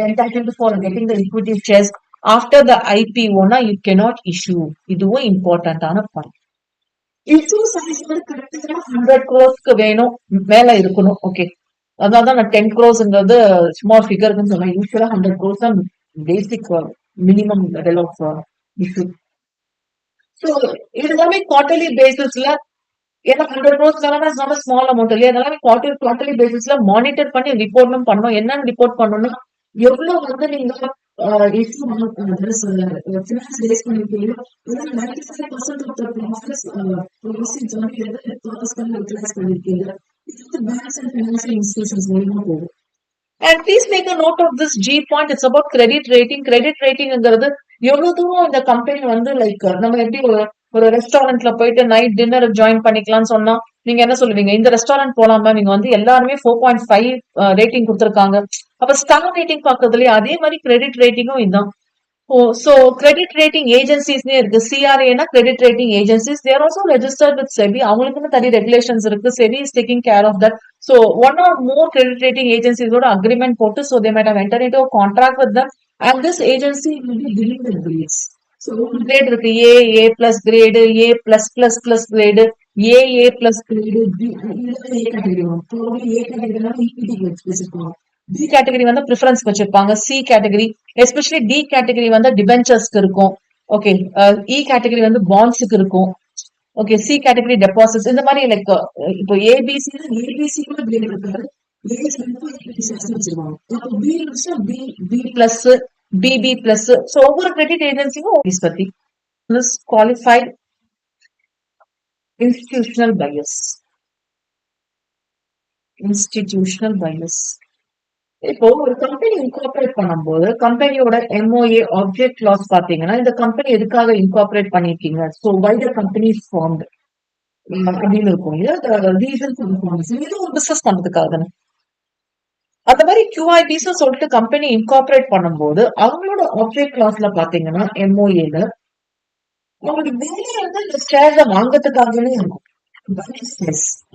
entitled for getting the equity shares after the IPO-னா you cannot issue. இதுவும் இம்பார்ட்டன்டான பாயிண்ட். இஷ்யூ சைஸ் வந்து கரெக்டா 100 crores வேணும், மேல இருக்கணும். ஓகே, அதனாலதான் நான் 10 crores ஸ்மால் ஃபிகர்னு சொன்னேன். யூஸ்வலா 100 crores தான் basic minimum level of issue. So இது எல்லாமே குவார்டர்லி பேசிஸ்ல, ஏன்னா 100 crores ஸ்மால் அமௌண்ட் இல்லையா, அதெல்லாமே குவார்டர்லி பேசிஸ்ல மானிட்டர் பண்ணி ரிப்போர்ட்டும் பண்ணணும். என்னன்னு ரிப்போர்ட் பண்ணணும்னா எவ்வளவு வந்து நீங்க இஷ்யூ ஃபினான்ஸ் பேஸ் பண்ணிருக்கீங்க, 95% ஆஃப் த ப்ராஃபிட்ஸ் ப்ராஃபிட்ஸ் வந்து யூட்டிலைஸ் பண்ணிருக்கீங்க. இது வந்து பேங்க்ஸ் அண்ட் ஃபினான்சியல் இன்ஸ்டிடியூஷன்ஸ் மூலமா போகும். And please make a note of this G point. It's about credit rating. Credit ratingங்கிறது எவ்வளவு தூரம் இந்த கம்பெனி வந்து லைக் நம்ம எப்படி ஒரு ரெஸ்டாரண்ட்ல போயிட்டு நைட் டின்னர் ஜாயின் பண்ணிக்கலாம்னு சொன்னா நீங்க என்ன சொல்லுவீங்க? இந்த ரெஸ்டாரண்ட் போலாமா? நீங்க வந்து எல்லாருமே 4.5 ரேட்டிங் கொடுத்திருக்காங்க. அப்ப ஸ்டார் ரேட்டிங் பாக்குறதுலயே அதே மாதிரி கிரெடிட் ரேட்டிங்கும் இதுதான். So credit rating agencies இருக்கு. CRA credit rating agencies, they are also registered with SEBI. அவங்களுக்குன்னு தனி regulations இருக்கு. SEBI is taking care of that. So one or more credit rating agencies ஓட agreement போட்டு, so they might have entered into a contract with them, and this agency will be giving the grades. So grade இருக்கு, A plus grade, A plus plus plus grade, A plus grade, B A category வரும். probably A category equity grades வச்சிருப்பாங்க. B category வந்து preference வச்சிருப்பாங்க. C category, especially D category வந்து டிபென்ச்சர்ஸ்க்கு இருக்கும். Okay, E category வந்து பாண்ட்ஸுக்கு இருக்கும். Okay, C category deposits. இந்த மாதிரி லைக் இப்போ ஏபிசி கூட கிரேட் இருக்காரு, B plus, BB plus. So ஒவ்வொரு கிரெடிட் ஏஜென்சிக்கும் பத்தி குவாலிஃபைட் இன்ஸ்டிடியூஷனல் பையர்ஸ். இப்போ ஒரு கம்பெனி இன்கார்பரேட் பண்ணும்போது கம்பெனியோட எம்ஓஏ ஆப்ஜெக்ட் கிளாஸ் பாத்தீங்கன்னா இந்த கம்பெனி எதுக்காக இன்கார்பரேட் பண்ணிருக்கீங்க, so why the company formed அப்படின்னு இருக்கும் இல்லையா, ரீசன் இது ஒரு பிசினஸ் பண்றதுக்காக தானே. அந்த மாதிரி QIBs சொல்லிட்டு கம்பெனி இன்கார்பரேட் பண்ணும்போது அவங்களோட ஆப்ஜெக்ட் கிளாஸ்ல பாத்தீங்கன்னா எம்ஓஏல அவங்களுக்கு வேலையை வந்து இந்த ஷேர்ஸ வாங்கறதுக்காகவே இருக்கும். Bias.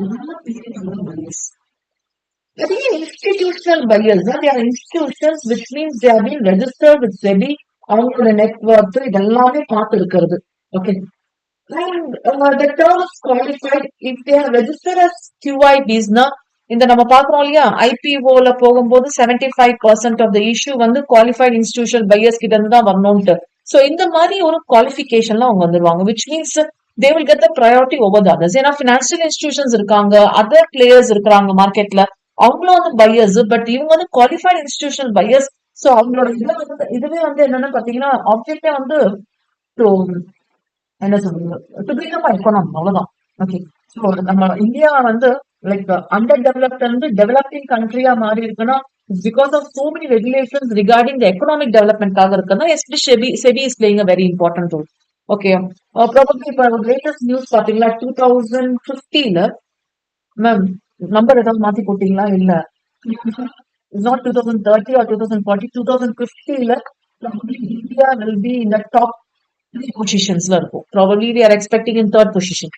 இதெல்லாம் பேரு வந்து bias. நிறைய institutional buyers தான். They are institutions which means they have been registered with SEBI. அவங்களோட நெட்வொர்க் இதெல்லாமே பார்த்து இருக்கிறது. Okay. And the term is qualified if they are registered as QIBs னா இந்த நம்ம பாக்குறோம் இல்லையா ஐபிஓல போகும்போது 75% ஆஃப் த இஷ்யூ வந்து குவாலிஃபைட் இன்ஸ்டிடியூஷனல் பையர்ஸ் கிட்ட இருந்து தான் வரணும்ட்டு. சோ இந்த மாதிரி ஒரு குவாலிஃபிகேஷன்ல அவங்க வந்துருவாங்க which means they will get the priority over the others. ஏன்னா பினான்சியல் இன்ஸ்டிடியூஷன்ஸ் இருக்காங்க, அதர் பிளேயர்ஸ் இருக்காங்க மார்க்கெட்ல, அவங்களும் வந்து பையர்ஸ், பட் இவங்க வந்து குவாலிஃபைட் இன்ஸ்டிடியூஷனல் பையர்ஸ். சோ அவங்களோட இதுவே வந்து என்னன்னு பாத்தீங்கன்னா ஆப்ஜெக்டே வந்து என்ன சொல்றது டு பிகம் எக்கனாமி அவ்வளவுதான். ஓகே. சோ நம்ம இந்தியா வந்து லைக் அண்டர் டெவலப்ட் இருந்து டெவலப்பிங் கண்ட்ரியா மாறி இருக்குன்னா because of so many regulations regarding the எக்கனாமிக் டெவலப்மெண்ட்காக இருக்குன்னா especially SEBI is playing a very important role. Okay. Probably இப்போ லேட்டஸ்ட் நியூஸ் பாத்தீங்களா 2050ல மேம் நம்பர் ஏதாவது மாத்தி போட்டீங்களா இல்ல நாட் 2030 or 2040 2050ல India will be in the top 3 பொசிஷன்ஸ்ல இருக்கும். Probably they are expecting in third position.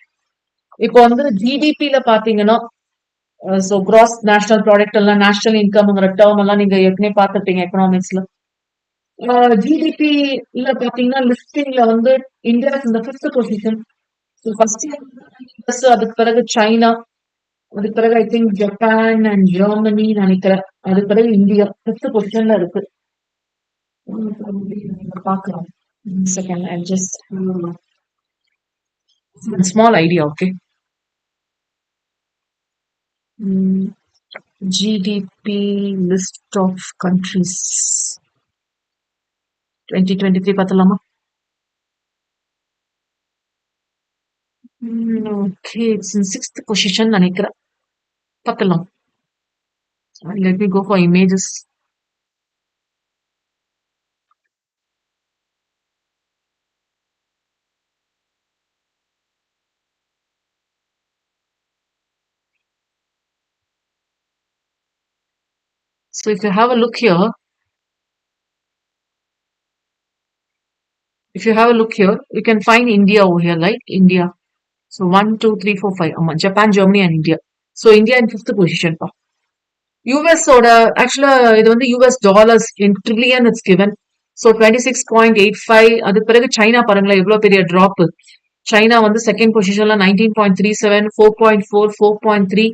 இப்போ வந்து ஜிடிபில பாத்தீங்கன்னா சோ கிராஸ் நேஷனல் ப்ராடக்ட் எல்லாம் நேஷனல் இன்கம்ங்கிற டேர்ம் எல்லாம் நீங்க ஏற்கனவே பார்த்துருப்பீங்க எக்கனாமிக்ஸ்ல. ஜிடிபில பாத்தீங்கன்னா லிஸ்டிங்ல வந்து இந்தியா இந்த 5th பொசிஷன். ஃபர்ஸ்ட் அதுக்கு பிறகு சைனா, அதுக்கு பிறகு I think Japan and Germany நினைக்கிறேன், அதுக்கு பிறகு இந்தியா 5th பொசிஷன்ல இருக்கு. பாக்கலாம் second and just small idea, okay. GDP list of countries 2023 பார்த்தலாமா? Okay, it's in 6th position நினைக்கிறேன். பார்க்கலாம். Let me go for images. So if you have a look here, you can find India over here, like India. So 1, 2, 3, 4, 5. Japan, Germany and India. So India in 5th position. US ஓட ஆக்சுவலா இது வந்து US dollars in trillion it's given. So 26.85. அதுக்கு பிறகு China பாருங்களேன் எவ்வளவு பெரிய drop. China வந்து செகண்ட் பொசிஷன்ல 19.37, 4.4, 4.3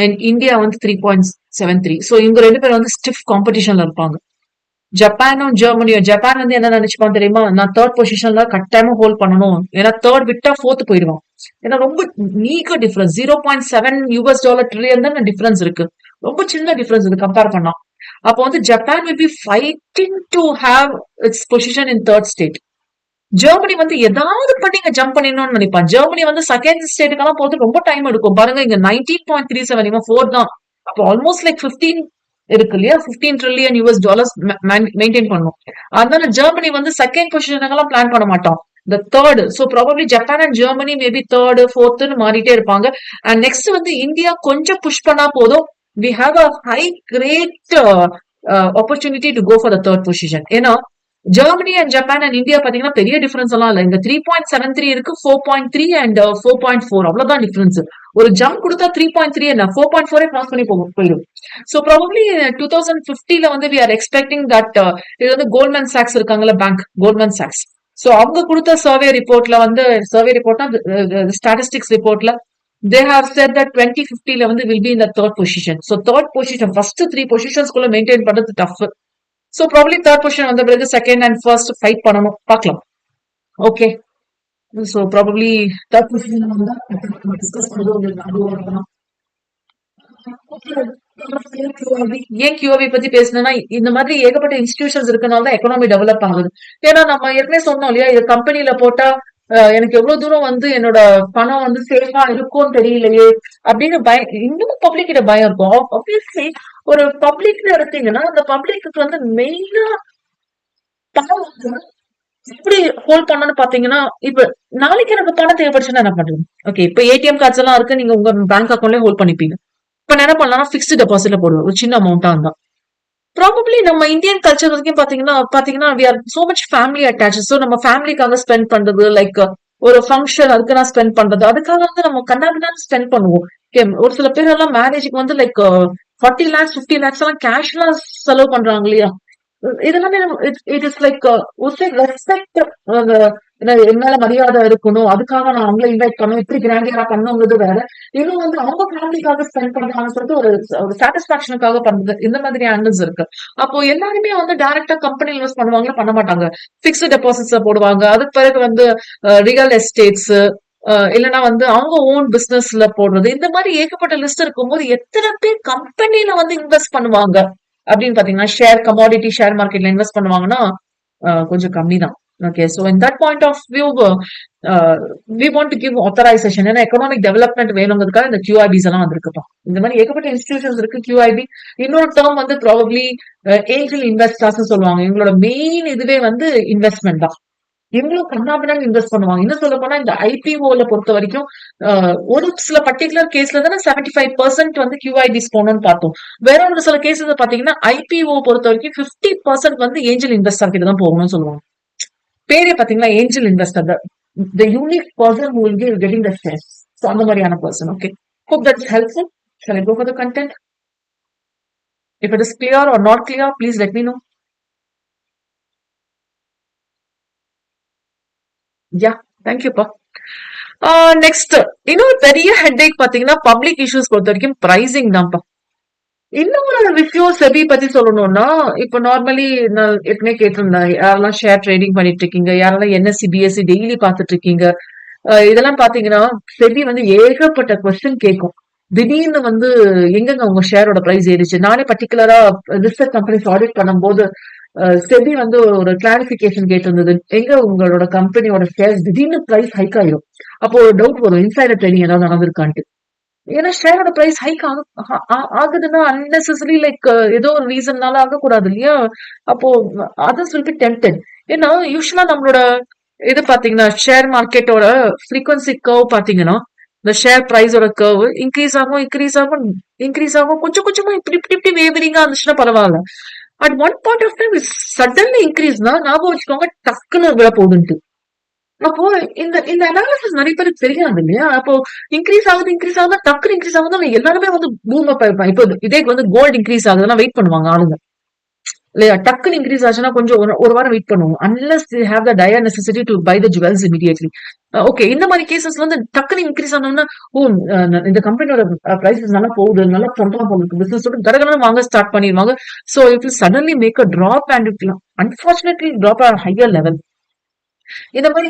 அண்ட் இந்தியா வந்து 3.73. ஸோ இவங்க ரெண்டு பேரும் வந்து ஸ்டிஃப் காம்படிஷன்ல இருப்பாங்க. ஜப்பானும் ஜெர்மனியும், ஜப்பான் வந்து என்ன நினைச்சுப்பான் தெரியுமா, நான் தேர்ட் பொசிஷன்ல கட்டாயமா ஹோல்ட் பண்ணணும், ஏன்னா தேர்ட் விட்டா ஃபோர்த் போயிடுவான். ஏன்னா ரொம்ப நீக்க டிஃபரன்ஸ் $0.7 ட்ரில்லியன் தான் டிஃபரன்ஸ் இருக்கு, ரொம்ப சின்ன டிஃபரன்ஸ் இது கம்பேர் பண்ணா. அப்போ வந்து Japan will be fighting to have its position in third state. Germany வந்து ஏதாவது பண்ணி இங்க ஜம்ப் பண்ணிடணும்னு நினைப்பான். ஜெர்மனி வந்து செகண்ட் ஸ்டேட்டுக்கெல்லாம் போறது ரொம்ப டைம் எடுக்கும். பாருங்க இங்க 19.37, இவன் 4 தான். அப்போ ஆல்மோஸ்ட் லைக் 15 இருக்கு இல்லையா, $15 trillion மெயின்டைன் பண்ணும். அதனால ஜெர்மனி வந்து செகண்ட் பொசிஷனுக்கெல்லாம் பிளான் பண்ண மாட்டோம், the third. So probably Japan and Germany maybe third, fourth மாறிட்டே இருப்பாங்க. And next வந்து இந்தியா கொஞ்சம் புஷ் பண்ணா போதும், we have a high great opportunity to go for the third position. ஏன்னா Germany and Japan and India பாத்தீங்கன்னா பெரிய difference எல்லாம் இல்ல. இந்த 3.73 இருக்கு, 4.3 அண்ட் 4.4 அவ்வளவுதான் டிஃபரன்ஸ். ஒரு ஜம்ப் கொடுத்தா 3.3 என்ன 4.4 கிராஸ் பண்ணி போயிடும். சோ ப்ராபப்ளி 2050ல வந்து we are expecting that இது வந்து கோல்ட்மேன் சாக்ஸ் இருக்காங்கல்ல, பேங்க் கோல்ட்மேன் சாக்ஸ். சோ அவங்க கொடுத்த சர்வே ரிப்போர்ட்ல வந்து, சர்வே ரிப்போர்ட்னா ஸ்டாட்டிஸ்டிக்ஸ் ரிப்போர்ட்ல they have said that 2050ல வந்து will be in the third position. So third position, first 3 positions குள்ள மெயின்டைன் பண்றது tough. So probably third position வந்த பிறகு second and first fight பண்ணணும், பார்க்கலாம். Okay. So probably third position வந்தா டிஸ்கஸ் பண்ணுவோம். ஏன் QIB பத்தி பேசணும்னா இந்த மாதிரி ஏகப்பட்ட இன்ஸ்டிடியூஷன்ஸ் இருக்கனால தான் எக்கனாமி டெவலப் ஆகுது. ஏன்னா நம்ம ஏற்கனவே சொன்னோம் இல்லையா, இது கம்பெனில போட்டா எனக்கு எவ்வளவு தூரம் வந்து என்னோட பணம் வந்து சேஃபா இருக்கும்னு தெரியலையே அப்படின்னு பயம், இன்னும் பப்ளிக் கிட்ட பயம் இருக்கும். ஆப்வியஸ்லி ஒரு பப்ளிக்னு எடுத்தீங்கன்னா அந்த பப்ளிக்கு வந்து மெயினா பணம் வந்து எப்படி ஹோல்ட் பண்ணணும்னு பாத்தீங்கன்னா, இப்ப நாளைக்கு எனக்கு பணம் தேவைப்படுச்சுன்னா என்ன பண்றது? ஓகே, இப்ப ஏடிஎம் கார்ட்ஸ் எல்லாம் இருக்கு, நீங்க உங்க பேங்க் அக்கௌண்ட்லயே ஹோல்ட் பண்ணிப்பீங்க. இப்ப நான் என்ன பண்ணலாம், பிக்ஸ்ட் டெபாசிட்ல போடுவேன், ஒரு சின்ன அமௌண்டா இருந்தா. ப்ராபப்ளி நம்ம இந்தியன் கல்ச்சர் வரைக்கும் பாத்தீங்கன்னா we are so much family attach. So நம்ம ஃபேமிலிக்காக ஸ்பெண்ட் பண்றது, லைக் ஒரு ஃபங்க்ஷன் அதுக்கு நான் ஸ்பெண்ட் பண்றது, அதுக்காக வந்து நம்ம கண்ணாபின்னான்னு ஸ்பெண்ட் பண்ணுவோம். Okay, ஒரு சில பேர் எல்லாம் மேரேஜுக்கு வந்து லைக் 40 lakhs 50 lakhs எல்லாம் கேஷ் எல்லாம் செலவு பண்றாங்க இல்லையா? இதெல்லாமே இட் இஸ் லைக் ரெஸ்பெக்ட். என் மேல மரியாதை இருக்கணும், அதுக்காக நான் அவங்கள இன்வைட் பண்ணுவேன், இப்படி கிராண்டியரா பண்ணுங்கிறது வேற. இன்னும் வந்து அவங்க ஃபேமிலிக்காக ஸ்பெண்ட் பண்றாங்கன்னு சொல்லிட்டு ஒரு சாட்டிஸ்பாக்சனுக்காக பண்றது, இந்த மாதிரி ஆங்கிள்ஸ் இருக்கு. அப்போ எல்லாருமே வந்து டைரக்டா கம்பெனி இன்வெஸ்ட் பண்ணுவாங்க, பண்ண மாட்டாங்க. பிக்ஸ்ட் டெபாசிட்ஸ் போடுவாங்க. அதுக்கு பிறகு வந்து ரியல் எஸ்டேட்ஸ், இல்லைன்னா வந்து அவங்க ஓன் பிசினஸ்ல போடுறது, இந்த மாதிரி ஏகப்பட்ட லிஸ்ட் இருக்கும்போது எத்தனை பேர் கம்பெனில வந்து இன்வெஸ்ட் பண்ணுவாங்க அப்படின்னு பாத்தீங்கன்னா, கமாடிட்டி ஷேர் மார்க்கெட்ல இன்வெஸ்ட் பண்ணுவாங்கன்னா கொஞ்சம் கம்மி தான். Okay, so in that point of view we want to give authorisation. ஏன்னா எக்கனாமிக் டெவலப்மெண்ட் வேணுங்கிறதுக்காக இந்த QIBs எல்லாம் வந்திருக்குப்பா. இந்த மாதிரி ஏகப்பட்ட இன்ஸ்டிடியூஷன்ஸ் இருக்கு. QIB இன்னொரு டேர்ம் வந்து ப்ராபப்ளி ஏஞ்சல் இன்வெஸ்டர்ஸ் சொல்லுவாங்க. இவங்களோட மெயின் இதுவே வந்து இன்வெஸ்ட்மெண்ட் தான். இவங்களும் கண்ணாபின்னான்னு இன்வெஸ்ட் பண்ணுவாங்க. இன்னும் சொல்ல போனா இந்த IPO பொறுத்த வரைக்கும் ஒரு சில பர்டிகுலர் கேஸ்ல தானே 75% வந்து QIBs போகணும்னு பார்த்தோம். வேற ஒரு சில கேசஸ் பாத்தீங்கன்னா IPO பொறுத்த வரைக்கும் 50% வந்து ஏஞ்சல் இன்வெஸ்டர் கிட்ட தான் போகணும்னு சொல்லுவாங்க. பேரே பாத்தீங்கன்னா angel investor, the unique person who will be getting the shares. So அந்த மாதிரியான person. Okay, hope that is helpful. Shall I go for the content? If it is clear or not clear, please let me know. Yeah, thank you, pa. Next இன்னொரு பெரிய headache பாத்தீங்கன்னா public issues பொறுத்த வரைக்கும் pricing தான்ப்பா. இன்னொரு விஷயம் SEBI பத்தி சொல்லணும்னா, இப்ப நார்மலி நான் ஏற்கனவே கேட்டிருந்தேன், யாரெல்லாம் ஷேர் ட்ரேடிங் பண்ணிட்டு இருக்கீங்க, யாரெல்லாம் NSE BSE டெய்லி பாத்துட்டு இருக்கீங்க, இதெல்லாம் பாத்தீங்கன்னா செபி வந்து ஏகப்பட்ட கொஸ்டின் கேட்கும். திடீர்னு வந்து எங்கங்க உங்க ஷேரோட பிரைஸ் ஏறிச்சு. நானே பர்டிகுலரா லிஸ்டட் கம்பெனிஸ் ஆடிட் பண்ணும்போது செபி வந்து ஒரு கிளாரிபிகேஷன் கேட்டிருந்தது, எங்க உங்களோட கம்பெனியோட ஷேர் திடீர்னு பிரைஸ் ஹைக் ஆயிரும். அப்போ ஒரு டவுட் வரும், இன்சைடர் ட்ரேடிங் ஏதாவது நடந்திருக்கான்ட்டு. ஏன்னா ஷேரோட பிரைஸ் ஹைக் ஆகுதுன்னா அன்னெசரி லைக் ஏதோ ஒரு ரீசன்னால ஆகக்கூடாது இல்லையா? அப்போ அதர்ஸ் வில் பி டெம்ப்டட். ஏன்னா யூஸ்வலா நம்மளோட இது பாத்தீங்கன்னா ஷேர் மார்க்கெட்டோட ஃப்ரீக்வன்சி கர்வ் பாத்தீங்கன்னா, இந்த ஷேர் பிரைஸோட கர்வ் இன்க்ரீஸ் ஆகும் இன்க்ரீஸ் ஆகும் கொஞ்சம் கொஞ்சமா இப்படி இப்படி இப்படி வேவரிங்கா இருந்துச்சுன்னா பரவாயில்ல. At one point of time suddenly இன்க்ரீஸ்னா ஞாபகம் வச்சுக்கோங்க, டக்குன்னு விழ போகுதுன்ட்டு. அப்போ இந்த இந்த அனாலிசிஸ் நிறைய பேருக்கு தெரியாது இல்லையா? அப்போ இன்க்ரீஸ் ஆகுது டக்குனு இன்க்ரீஸ் ஆகுது, எல்லாருமே வந்து பூம் அப் ஆயிருப்பாங்க. இப்போ இதே வந்து கோல்டு இன்க்ரீஸ் ஆகுதுன்னா வெயிட் பண்ணுவாங்க ஆளுங்க இல்லையா? டக்குனு இன்க்ரீஸ் ஆச்சுன்னா கொஞ்சம் ஒரு வாரம் வெயிட் பண்ணுவோம், unless they have the dire necessity to buy the jewels immediately. Okay, இந்த மாதிரி கேசஸ்ல வந்து டக்குனு இன்க்ரீஸ் ஆனோம்னா, ஓ இந்த கம்பெனியோட பிரைசஸ் நல்லா போகுது, நல்லா பண்றோம் போகுது, பிசினஸ் கடகடன்னு வாங்க ஸ்டார்ட் பண்ணிடுவாங்க. So it will suddenly make a drop and it unfortunately drop or higher level. இந்த மாதிரி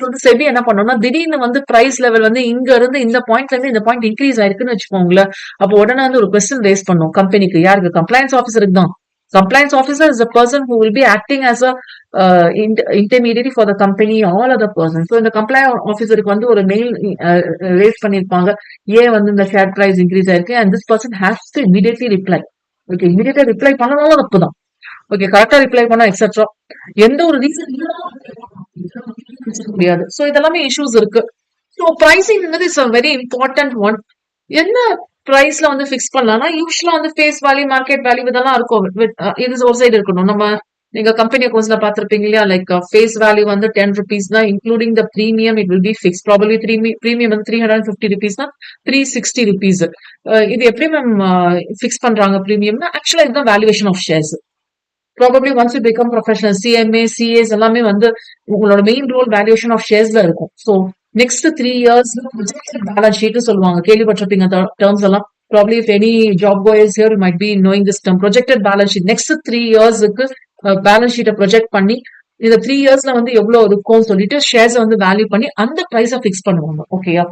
வந்து செபி என்ன பண்ணோம்னா, திடீர்னு வந்து பிரைஸ் லெவல் வந்து இங்க இருந்து இந்த பாயிண்ட்ல இருந்து இந்த பாயிண்ட் இன்க்ரீஸ் ஆயிருக்குன்னு வச்சுக்கோங்களேன். அப்போ உடனே வந்து ஒரு கொஸ்டின் ரேஸ் பண்ணும் கம்பெனிக்கு. யாருக்கு? கம்ப்ளைன்ஸ் ஆஃபீஸருக்கு தான். Compliance officer is a person who will be acting as a intermediary for the company, all other persons. So இந்த கம்ப்ளைன்ஸ் ஆஃபீஸருக்கு வந்து ஒரு மெயில் ரேஸ் பண்ணிருப்பாங்க, ஏன் வந்து இந்த ஷேர் பிரைஸ் இன்க்ரீஸ் ஆயிருக்கு, and this person has to immediately reply. Okay, இமீடியட்டா reply பண்ணனாலும் தப்பு தான். ஓகே, கரெக்டா ரிப்ளை பண்ணா எக்ஸெட்ரா எந்த ஒரு ரீசன் முடியாது. சோ இதெல்லாமே இஷ்யூஸ் இருக்கு. So pricing is a very important one. என்ன பிரைஸ்ல வந்து பிக்ஸ் பண்ணலாம்னா, யூஸ்வலா வந்து ஃபேஸ் வேல்யூ, மார்க்கெட் வேல்யூ இதெல்லாம் இருக்கும். இது ஒரு சைடு இருக்கணும். நம்ம நீங்க கம்பெனி அக்கௌண்ட்ஸ்ல பாத்திருப்பீங்க இல்லையா? லைக் ஃபேஸ் வேல்யூ வந்து 10 rupees தான், including the premium it will B fix. Probably premium வந்து 350 rupees தான், 360 rupees. இது எப்படி மேம் பிக்ஸ் பண்றாங்க பிரீமியம்னா? ஆக்சுவலா இதுதான் valuation of shares. Probably once you become professional, CMA CAs எல்லாமே வந்து உங்களோட மெயின் ரோல் வேல்யூவேஷன் ஆஃப் ஷேர்ஸ்ல இருக்கும். So next 3 years balance sheet சொல்லுவாங்க, கேள்விப்பட்டிருப்பீங்க டேர்ம்ஸ் எல்லாம். Probably if any job goers here you might be knowing this term, projected balance sheet. Next 3 yearsக்கு balance ஷீட்டை ப்ரொஜெக்ட் பண்ணி இந்த 3 yearsல வந்து எவ்வளவு இருக்கும் சொல்லிட்டு ஷேர்ஸ் வந்து வேல்யூ பண்ணி அந்த பிரைஸை பிக்ஸ் பண்ணுவாங்க. ஓகேயா?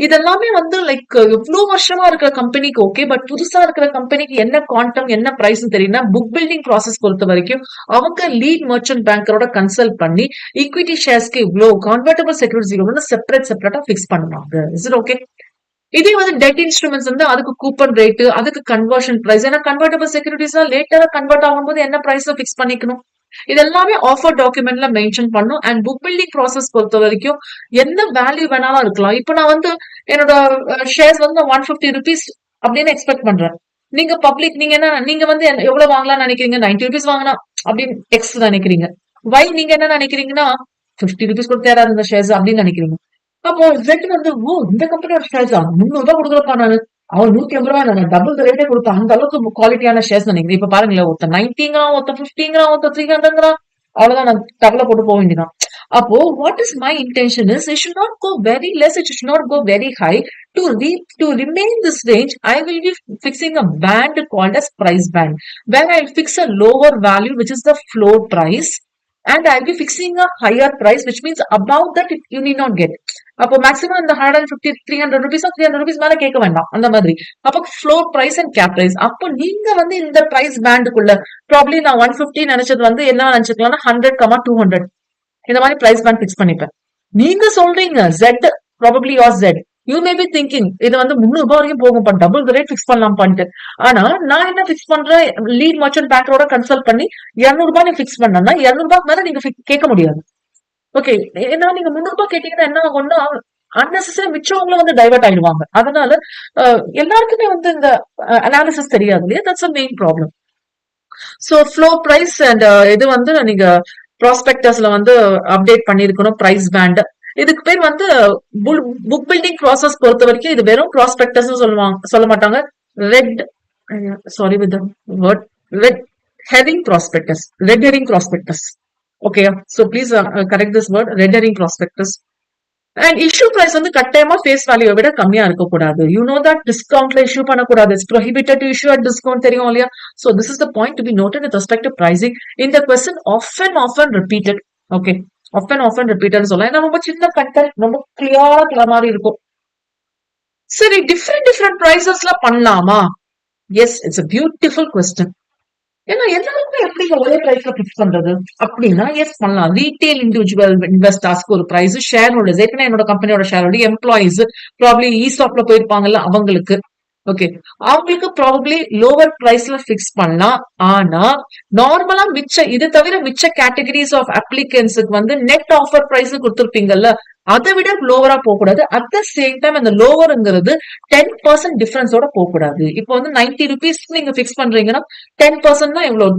இதெல்லாமே வந்து லைக் எவ்வளவு வருஷமா இருக்கிற கம்பெனிக்கு ஓகே, பட் புதுசா இருக்கிற கம்பெனிக்கு என்ன குவாண்டம் என்ன பிரைஸ் தெரியும்னா புக் பில்டிங் ப்ராசஸ் பொறுத்த வரைக்கும் அவங்க லீட் மர்ச்சன்ட் பேங்கரோட கன்சல்ட் பண்ணி ஈக்விட்டி ஷேர்ஸ்க்கு இவ்வளவு கான்வெர்டபிள் செக்யூரிட்டிஸ் செப்பரேட்டா பிக்ஸ் பண்ணுவாங்க. Is it okay? இதே வந்து டெட் இன்ஸ்ட்ருமெண்ட்ஸ் வந்து அதுக்கு கூப்பன் ரேட், அதுக்கு கன்வர்ஷன் பிரைஸ், ஏன்னா கன்வெர்டபிள் செக்யூரிட்டிஸ் லேட்டரா கன்வெர்ட் ஆகும்போது என்ன பிரைஸ் பிக்ஸ் பண்ணிக்கணும், இது எல்லாமே ஆஃபர் டாக்குமெண்ட்ல மென்ஷன் பண்ணும். அண்ட் புக் பில்டிங் ப்ராசஸ் பொறுத்த வரைக்கும் என்ன வேல்யூ வேணாலும் இருக்கலாம். இப்போ நான் வந்து என்னோட ஷேர்ஸ் வந்து 150 rupees அப்படின்னு எக்ஸ்பெக்ட் பண்றேன். நீங்க பப்ளிக் நீங்க என்ன நீங்க வந்து எவ்வளவு வாங்கலாம்னு நினைக்கிறீங்க? 90 rupees வாங்கினா அப்படின்னு எக்ஸ் நினைக்கிறீங்க. வை நீங்க என்ன நினைக்கிறீங்கன்னா 50 rupees கொடுத்து யாராவது இந்த ஷேர்ஸ் அப்படின்னு நினைக்கிறீங்க. அப்போ ஜெட் வந்து ஓ இந்த கம்பெனியோட ஷேர்ஸ் 300 ரூபாய் கொடுக்குறப்பா நானு, அவன் 150 ரூபாய் நான் டபுள் ரேட்டே கொடுத்தா அந்த அளவுக்கு குவாலிட்டியான ஷேர்ஸ் நினைக்கிறேன். இப்ப பாருங்களேன், ஒருத்தர் 90ங்கிறான், ஒருத்தர் 50ங்கிறான், ஒருத்தர் 300ங்கிறான், அவ்வளவுதான் நான் டபுள போட்டு போக வேண்டியதான். அப்போ what is my intention is it should not go very less, it should not go very high. To remain this range, I will be fixing a band called as price band, where I'll fix a lower value, which is the floor price, and I'll be fixing a higher price, which means above that you need not get. அப்போ maximum இந்த 150 300 rupees 300 rupees மேல கேட்க வேண்டாம் அந்த மாதிரி. அப்போ floor price and cap price. அப்போ நீங்க வந்து இந்த பிரைஸ் பேண்டுக்குள்ள ப்ராப்ளி நான் 150 நினைச்சது வந்து என்ன நினைச்சுக்கலாம்னா 100, 200 இந்த மாதிரி பிரைஸ் பேண்ட் பிக்ஸ் பண்ணிப்பேன். நீங்க சொல்றீங்க Z, probably your Z, you may be thinking இது வந்து 300 ரூபாய் வரைக்கும் போகும், டபுள் ரேட் பிக்ஸ் பண்ணலாம் பண்ணிட்டு. ஆனா நான் என்ன பிக்ஸ் பண்றேன், லீட் மர்ச்சன்ட் பேங்கரோட கன்சல்ட் பண்ணி 200 ரூபாய் பிக்ஸ் பண்ணா 200 ரூபாய்க்கு மேல நீங்க கேட்க முடியாது. ஓகே, ஏன்னா நீங்க 300 ரூபாய் கேட்டீங்கன்னா என்ன ஆகும்னா அன்னெசரி மிச்சவங்கள வந்து டைவர்ட் ஆயிடுவாங்க. அதனால எல்லாருக்குமே வந்து இந்த அனாலிசிஸ் தெரியாது இல்லையா, that's a main problem. So floor price and இது வந்து நீங்க ப்ராஸ்பெக்டஸ்ல வந்து அப்டேட் பண்ணிருக்கணும் பிரைஸ் பேண்ட். இதுக்கு பேர் வந்து புக் பில்டிங் ப்ராசஸ் பொறுத்த வரைக்கும் இது வெறும் ப்ராஸ்பெக்டஸ் சொல்ல மாட்டாங்க. Red sorry with word red herring prospectus, red herring prospectus. Okay, so please correct this word, red herring prospectus. And issue price வந்து கட்டாயமா ஃபேஸ் வேல்யூவை விட கம்மியா இருக்கக்கூடாது. யூ நோ தட் டிஸ்கவுண்ட்ல இஷ்யூ பண்ணக்கூடாது. It's prohibited to issue at discount, தெரியும் இல்லையா? So this is the point to be noted with respect to pricing. இந்த question often repeated. Okay, often repeated சொல்லலாம். ஏன்னா ரொம்ப சின்ன கண்டென்ட், ரொம்ப கிளியரா இருக்கிற மாதிரி இருக்கும். சரி, டிஃப்ரெண்ட் பிரைசஸ்ல பண்ணலாமா? Yes, it's a beautiful question. ஏன்னா எல்லாருக்குமே எப்படி ஒரே பிரைஸ்ல பிக்ஸ் பண்றது அப்படின்னா எஸ் பண்ணலாம். ரீட்டைல் இண்டிவிஜுவல் இன்வெஸ்டர்ஸ்க்கு ஒரு பிரைஸ், ஷேர் ஹோல்டர்ஸ், ஏற்கனவே என்னோட கம்பெனியோட ஷேர் ஹோல்டர், எம்ப்ளாயிஸ் ப்ராப்ளி ஈஸ்டாப்ல போயிருப்பாங்கல்ல அவங்களுக்கு, ஓகே, அவங்களுக்கு ப்ராபப்ளி லோவர் பிரைஸ்ல பிக்ஸ் பண்ணலாம். ஆனா நார்மலா இது தவிர மிச்ச கேட்டகரிஸ் ஆஃப் அப்ளிகன்ஸுக்கு வந்து நெட் ஆஃபர் பிரைஸ் கொடுத்துருப்பீங்கல்ல, அதை விட லோவரா போகக்கூடாது. அட் த சேம் டைம் அந்த லோவருங்கிறது 10% டிஃபரன்ஸோட போகக்கூடாது. இப்போ வந்து 90 rupees நீங்க பிக்ஸ் பண்றீங்கன்னா 10% எவ்வளவு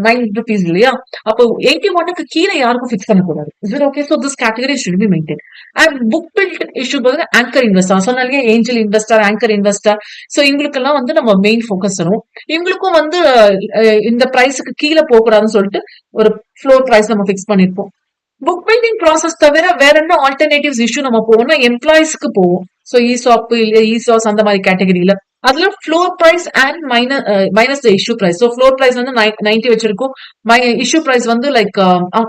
9 rupees இல்லையா? அப்போ 81க்கு கீழே யாருக்கும் பிக்ஸ் பண்ணக்கூடாது. Okay, so this category should be maintain. And book build issue போது ஆங்கர் இன்வெஸ்டர் சொன்னாலே, angel investor, anchor investor, so இவங்களுக்கெல்லாம் வந்து நம்ம மெயின் ஃபோக்கஸ் பண்ணுவோம். இவங்களுக்கும் வந்து இந்த பிரைஸுக்கு கீழே போகக்கூடாதுன்னு சொல்லிட்டு ஒரு ஃப்ளோர் பிரைஸ் நம்ம பிக்ஸ் பண்ணிருப்போம். புக் பில்டிங் ப்ராசஸ் தவிர வேற என்ன ஆல்டர்னேட்டிவ்ஸ் இஷ்யூ நம்ம போவோம்னா எம்ப்ளாயிஸ்க்கு போவோம். சோ இசாப் இல்ல இசாஸ் அந்த மாதிரி கேட்டகரியில அதுல floor price and minus the issue price. So floor price வந்து 90 வச்சிருக்கோம், இஷ்யூ பிரைஸ் வந்து லைக்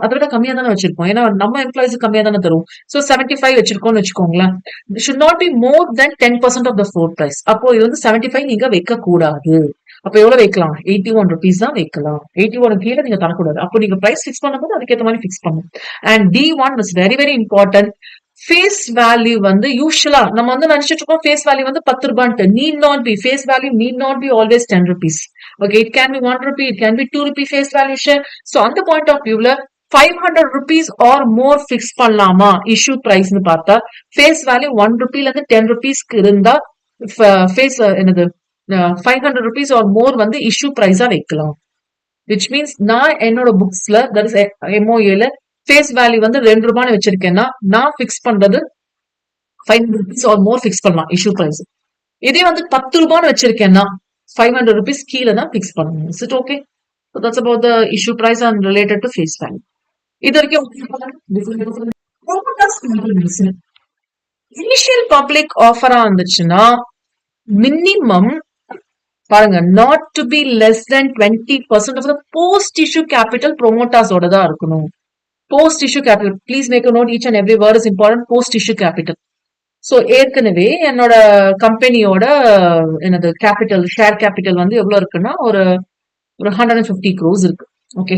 அதை விட கம்மியா தானே வச்சிருக்கோம், ஏன்னா நம்ம எம்ப்ளாயிஸ் கம்மியா தானே தரும். சோ 75 வச்சிருக்கோம்னு வச்சுக்கோங்களேன். Should not be more than 10% of the floor price. அப்போ இது வந்து 75 நீங்க வைக்க கூடாது. அப்ப எவ்வளவு வைக்கலாம்? 81 rupees தான் வைக்கலாம். 81 கீழே நீங்க தரக்கூடாது. அப்போ நீங்க பிரைஸ் பிக்ஸ் பண்ணும்போது அதுக்கேற்ற மாதிரி பிக்ஸ் பண்ணும். And D1 is very very important. Face value வந்து யூஸ்வலா நம்ம வந்து நினைச்சிட்டு இருக்கோம் ஃபேஸ் வேல்யூ வந்து 10 ரூபான்ட்டு. Need not be, face value need not be always 10 rupees. Okay, it can be 1 rupee, it can be 2 rupee face value share. So அந்த point of வியூல 500 rupees or more fix பண்ணலாமா issue பிரைஸ்னு பார்த்தா, face value 1 rupee இருந்து 10 rupeesக்கு இருந்தா face என்னது 500 rupees or மோர் வந்து issue பிரைஸா வைக்கலாம். விச் மீன்ஸ் நான் என்னோட புக்ஸ்ல தட் இஸ் MOAல ஃபேஸ் வேல்யூ வந்து 2 ரூபான்னு வச்சிருக்கேன்னா நான் பிக்ஸ் பண்றது 500 rupees ஆர் மோர் பிக்ஸ் பண்ணலாம் இஷ்யூ பிரைஸ். இதே வந்து 10 ரூபான்னு வச்சிருக்கேன்னா 500 rupees கீழே தான் பிக்ஸ் பண்ணணும். Is it okay? So that's about the issue price and related to face value. இது வரைக்கும் இனிஷியல் பப்ளிக் ஆஃபரா இருந்துச்சுன்னா மினிமம் பாருங்க, not to be less than 20% of the post issue capital ப்ரோமோட்டர்ஸோட தான் இருக்கணும். Post issue capital, please make a note, each and every word is important. Post issue capital so ஏற்கனவே என்னோட கம்பெனியோட என்னது கேபிட்டல் ஷேர் கேபிட்டல் வந்து எவ்வளவு இருக்குன்னா ஒரு 150 crores இருக்கு. ஓகே,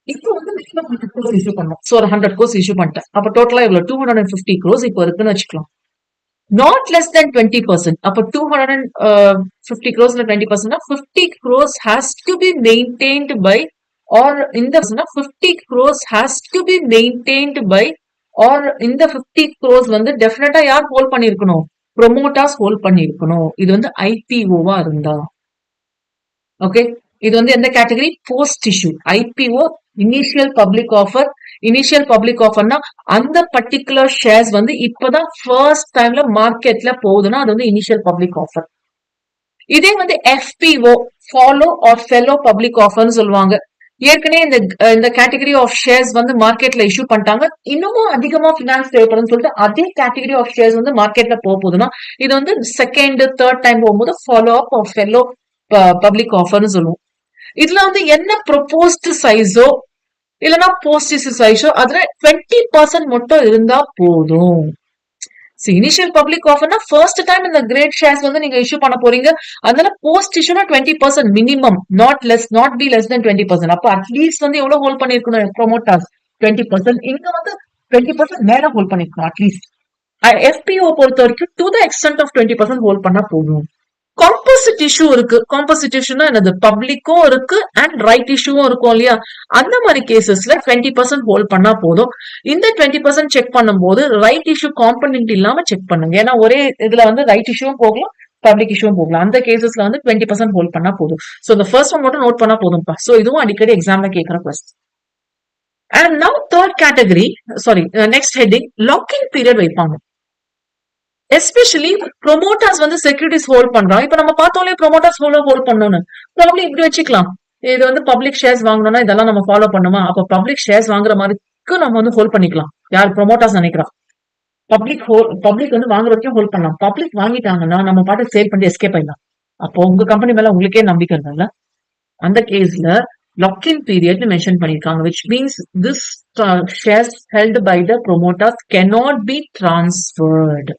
இப்போ வந்து மினிமம் 100 crores இஷ்யூ பண்ணோம். சோ ஒரு 100 crores இஷ்யூ பண்ணிட்டேன். அப்ப டோட்டலா எவ்வளவு 250 crores இப்போ இருக்குன்னு வச்சுக்கலாம். Not less than 20%. அப்ப 250 crores 20%, 50 crores has to be maintained by or in the 50 crores has to be maintained by or in the 50 crores வந்து டெஃபினட்டா யார் ஹோல்ட் பண்ணிருக்கணும்? ப்ரொமோட்டர்ஸ் ஹோல்ட் பண்ணிருக்கணும். இது வந்து ஐபிஓவா இருந்தா. ஓகே, இது வந்து எந்த category? Post issue. IPO initial public offer. Initial public ஆஃபர்னா அந்த பர்டிகுலர் ஷேர்ஸ் வந்து இப்பதான் ஃபர்ஸ்ட் டைம்ல மார்க்கெட்ல போகுதுன்னா அது வந்து இனிஷியல் பப்ளிக் ஆஃபர். இதே வந்து FPO follow or fellow public ஆஃபர்னு சொல்லுவாங்க. ஏற்கனவே இந்த கேட்டகரி ஆஃப் ஷேர்ஸ் வந்து மார்க்கெட்ல இஷ்யூ பண்ணிட்டாங்க, இன்னமும் அதிகமா பினான்ஸ் தேவைப்படும் சொல்லிட்டு அதே கேட்டகரி ஆஃப் ஷேர்ஸ் வந்து மார்க்கெட்ல போகுதுன்னா இது வந்து செகண்ட் தேர்ட் டைம் போகும்போது follow up or fellow public ஆஃபர்னு சொல்லுவோம். இதுல வந்து என்ன ப்ரொபோஸ்ட் சைஸோ இல்லைன்னா போஸ்ட் சைஸோ அதுல 20% மட்டும் இருந்தா போதும். இனிஷியல் பப்ளிக் ஆஃபர்னா ஃபர்ஸ்ட் டைம் இந்த கிரேட் ஷேர்ஸ் வந்து நீங்க இஷ்யூ பண்ண போறீங்க. அதனால போஸ்ட் இஷ்யூனா 20% minimum, not be less than 20%. அப்ப அட்லீஸ்ட் வந்து எவ்வளவு ஹோல்ட் பண்ணிருக்கணும் ப்ரொமோட்டர்ஸ்? 20%. இங்க வந்து 20% மேல ஹோல்ட் பண்ணிருக்கணும் அட்லீஸ்ட். எஃபிஓ பொறுத்த வரைக்கும் to the extent of 20% hold பண்ணா போதும். காம்போசிட் இஷ்யூ இருக்கு. காம்போசிட் இஷ்யூனா என்னது? பப்ளிக்கும் இருக்கு அண்ட் ரைட் இஷ்யூவும் இருக்கும் இல்லையா? அந்த மாதிரி கேசஸ்ல 20% ஹோல்ட் பண்ணா போதும். இந்த 20% செக் பண்ணும்போது ரைட் இஷ்யூ காம்பனன்ட் இல்லாம செக் பண்ணுங்க. ஏன்னா ஒரே இதுல வந்து ரைட் இஷ்யூவும் போகலாம், பப்ளிக் இஷ்யூவும் போகலாம். அந்த கேசஸ்ல வந்து 20% ஹோல்ட் பண்ணா போதும். சோ இந்த ஃபர்ஸ்ட் ஒன் மட்டும் நோட் பண்ணா போதும்பா. சோ இதுவும் அடிக்கடி எக்ஸாம்ல கேட்கிற question. And now third category, sorry next heading, locking period வைப்பாங்க. எஸ்பெஷலி ப்ரொமோட்டர்ஸ் வந்து செக்யூரிட்டிஸ் ஹோல்ட் பண்றாங்க. இப்ப நம்ம பார்த்தோம்ல ப்ரொமோட்டர்ஸ் ஹோல்ட் பண்ணணும். ப்ராப்ளம் இப்படி வச்சுக்கலாம். இது வந்து பப்ளிக் ஷேர்ஸ் வாங்கணும்னா இதெல்லாம் நம்ம ஃபாலோ பண்ணுமா? அப்ப பப்ளிக் ஷேர்ஸ் வாங்குற மாதிரிக்கு நம்ம வந்து ஹோல்ட் பண்ணிக்கலாம். யார் ப்ரொமோட்டர்ஸ் நினைக்கிறோம் பப்ளிக் வந்து வாங்குற வரைக்கும் ஹோல்ட் பண்ணலாம். பப்ளிக் வாங்கிட்டாங்கன்னா நம்ம பாட்டு சேல் பண்ணி எஸ்கேப் ஆயிடலாம். அப்போ உங்க கம்பெனி மேல உங்களுக்கே நம்பிக்கை இருந்தால அந்த கேஸ்ல லாக்-இன் பீரியட் மென்ஷன் பண்ணிருக்காங்க. which means this shares held by the promoters cannot be transferred.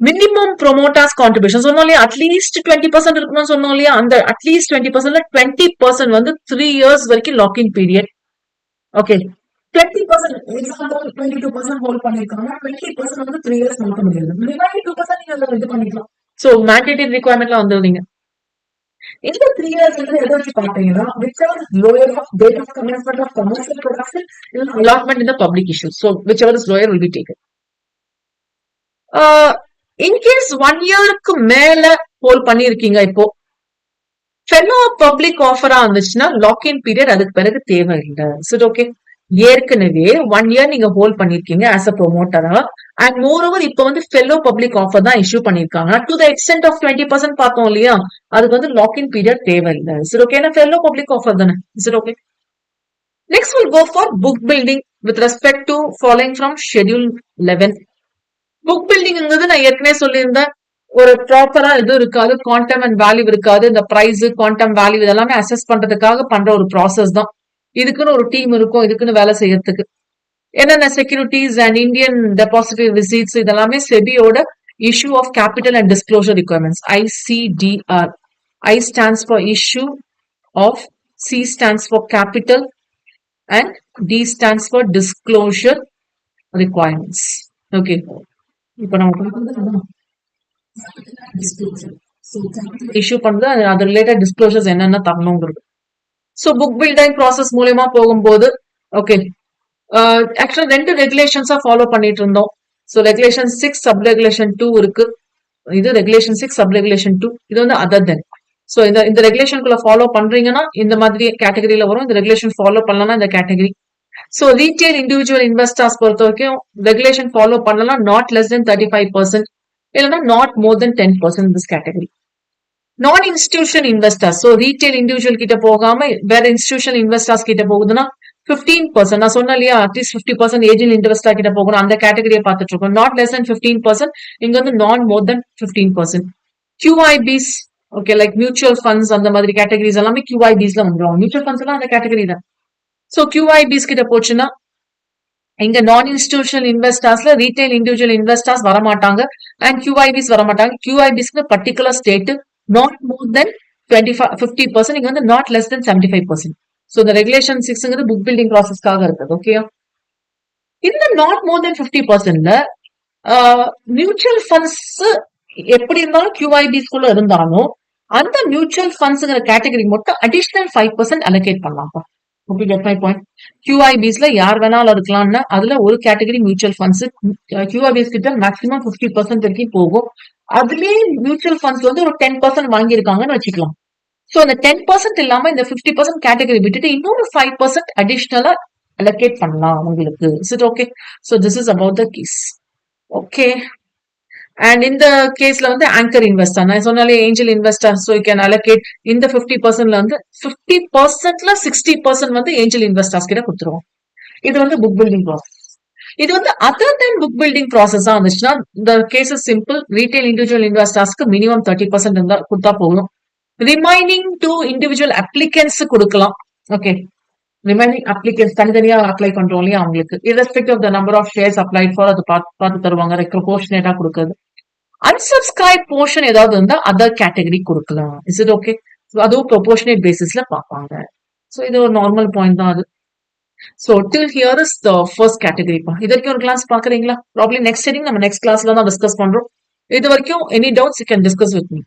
Minimum promoters contribution சொன்னோம் இல்லையா? அட்லீஸ்ட் 20% இருக்கணும்னு சொன்னோம் இல்லையா? அந்த அட்லீஸ்ட் 20%ல 20% வந்து 3 years வரைக்கும் locking period. Okay, 20% example 22% hold பண்ணிருக்காங்க, 20% வந்து 3 years மாத்த முடியாது. 22% நீங்க இது பண்ணிக்கலாம். சோ மேண்டேட்டரி ரிக்வயர்மெண்ட்ல வந்துருவீங்க. இந்த 3 years வந்து எதை வச்சு பாத்தீங்கன்னா whichever is lower of date of commencement of commercial production is allotment in the public issue. So whichever is lower will be taken. In case 1 yearக்கு மேல ஹோல்ட் பண்ணிருக்கீங்க, இப்போ ஃபெலோ பப்ளிக் ஆஃபரா இருந்துச்சுன்னா லாக்-இன் பீரியட் அதுக்கு பிறகு தேவையில்லை. சரி, ஓகே. ஏற்கனவே 1 year நீங்க ஹோல்ட் பண்ணிருக்கீங்க ஆஸ் அ ப்ரொமோட்டரா அண்ட் மோர் ஓவர் இப்ப வந்து ஃபெலோ பப்ளிக் ஆஃபர் தான் இஷ்யூ பண்ணிருக்காங்க. டு த எக்ஸ்டென்ட் ஆஃப் 20% பார்த்தோம் இல்லையா? அதுக்கு வந்து லாக்-இன் பீரியட் தேவையில்லை. சரி, ஓகே. ஃபெலோ பப்ளிக் ஆஃபர் தானே. சரி, okay. Next will go for book building with respect to following from schedule 11. Book பில்டிங்ங்கிறது நான் ஏற்கனவே சொல்லியிருந்தேன், ஒரு ப்ராப்பரா எதுவும் இருக்காது, குவாண்டம் அண்ட் வேல்யூ இருக்காது. இந்த பிரைஸ் குவாண்டம் வேல்யூ இதெல்லாமே அசஸ் பண்றதுக்காக பண்ற ஒரு ப்ராசஸ் தான். இதுக்குன்னு ஒரு டீம் இருக்கும், இதுக்குன்னு வேலை செய்யறதுக்கு. என்னென்ன securities and Indian depository receipts இதெல்லாமே செபியோட issue of capital and disclosure requirements. ICDR. I stands for issue of, C stands for capital and D stands for disclosure requirements. Okay. இப்ப நம்ம இஷ்யூ பண்றது அது ரிலேட்டட் டிஸ்க்ளோசர்ஸ் என்னென்ன தரணுங்கிறது. சோ புக் பில்டிங் ப்ராசஸ் மூலமா போகும்போது okay, ஆக்சுவலா 2 ரெகுலேஷன்ஸா ஃபாலோ பண்ணிட்டு இருந்தோம். சோ ரெகுலேஷன் 6 சப் ரெகுலேஷன் 2 இருக்கு. இது ரெகுலேஷன் 6 சப் ரெகுலேஷன் 2. இது வந்து அதர் தென். சோ இந்த ரெகுலேஷனுக்குள்ள ஃபாலோ பண்றீங்கன்னா இந்த மாதிரி கேட்டகரியில வரும். இந்த ரெகுலேஷன் ஃபாலோ பண்ணலன்னா இந்த category. So retail individual investors பொறுத்த வரைக்கும் ரெகுலேஷன் ஃபாலோ பண்ணலாம், நாட் லெஸ் தென் 35%, இல்லைன்னா not more than 10% this category. Non institution investors, so retail individual கிட்ட போகாம வேற இன்ஸ்டிடியூஷன் இன்வெஸ்டர்ஸ் கிட்ட போகுதுன்னா 15%. நான் சொன்னேன் இல்லையா, அட்லீஸ்ட் 50% ஏஜென்ட் இன்வெஸ்டர் கிட்ட போகணும். அந்த கேட்டகரியை பார்த்துட்டு இருக்கோம். நாட் லெஸ் தென் 15%, இங்க வந்து நான் மோர் தென் 15%. QIBs, okay, like mutual funds அந்த மாதிரி கேட்டகரிஸ் எல்லாமே QIBs ல வந்துடும். மியூச்சுவல் ஃபண்ட்ஸ் எல்லாம் அந்த கேட்டகரி தான். சோ QIBs கிட்ட போச்சுன்னா இங்க நான் இன்ஸ்டிடியூஷனல் இன்வெஸ்டர்ஸ்ல ரீட்டைல் இண்டிவிஜுவல் இன்வெஸ்டர்ஸ் வரமாட்டாங்க அண்ட் QIBs வரமாட்டாங்க. QIBஸ்க்கு particular state not more than 50%, இங்க வந்து நாட் லெஸ் தென் 75%. ஸோ இந்த ரெகுலேஷன் 6ங்கிறது புக் பில்டிங் ப்ராசஸ்க்காக இருக்குது. ஓகே, இந்த நாட் மோர் தென் 50%ல மியூச்சுவல் ஃபண்ட்ஸ் எப்படி இருந்தாலும் QIBஸ்குள்ள இருந்தாலும் அந்த மியூச்சுவல் ஃபண்ட்ஸ்ங்கிற கேட்டகரி மட்டும் அடிஷனல் 5% அலோகேட் பண்ணலாம். Okay, get my point. QIBஸ்ல யார் வேணாலும் இருக்கலாம்னா அதுல ஒரு கேட்டகரி மியூச்சுவல் ஃபண்ட்ஸ் QIBs கிட்ட மேக்ஸிமம் 50% வரைக்கும் போகும். அதுலயே மியூச்சுவல் ஃபண்ட்ஸ் வந்து ஒரு 10% வாங்கியிருக்காங்கன்னு வச்சுக்கலாம். சோ அந்த 10% இல்லாம இந்த 50% கேட்டகரி விட்டுட்டு இன்னொரு 5% அடிஷனலா அலோகேட் பண்ணலாம் உங்களுக்கு. Is it okay? So this is about the case. Okay, and இந்த கேஸ்ல வந்து ஆங்கர் இன்வெஸ்டர் நான் சொன்னாலே angel investor. So you can allocate இந்த 50%ல வந்து 50%ல 60% வந்து ஏஞ்சல் இன்வெஸ்டர்ஸ் கிட்ட கொடுத்துருவோம். இது வந்து புக் பில்டிங் ப்ராசஸ். இது வந்து அதர் தென் புக் பில்டிங் ப்ராசஸா இருந்துச்சுன்னா இந்த கேஸ் சிம்பிள். ரீட்டைல் இண்டிவிஜுவல் இன்வெஸ்டர்ஸ்க்கு மினிமம் 30% இருந்தா கொடுத்தா போதும். ரிமைனிங் டு இண்டிவிஜுவல் அப்ளிகன்ஸ் கொடுக்கலாம். ஓகே, ரிமைனிங் அப்ளிகன்ஸ் தனித்தனியா அப்ளை பண்றோம் இல்லையா அவங்களுக்கு irrespective of the number of shares applied for அது பார்த்து தருவாங்க. ப்ரொபோர்ஷனேட்டா கொடுக்குறது. அன்சப்ஸ்கிரைப் போர்ஷன் ஏதாவது இருந்தா அதர் கேட்டகரி கொடுக்கலாம். Is it okay? அதுவும் ப்ரொபோர்ஷனேட் பேசிஸ்ல பார்ப்பாங்க. ஸோ இது ஒரு நார்மல் பாயிண்ட் தான் அது. So till here is the first category. இது வரைக்கும் ஒரு கிளாஸ் பாக்குறீங்களா? ப்ராப்ளி நெக்ஸ்ட் ஹெட்டிங் நம்ம நெக்ஸ்ட் கிளாஸ்ல தான் டிஸ்கஸ் பண்றோம். இது வரைக்கும் any doubts you can discuss with me.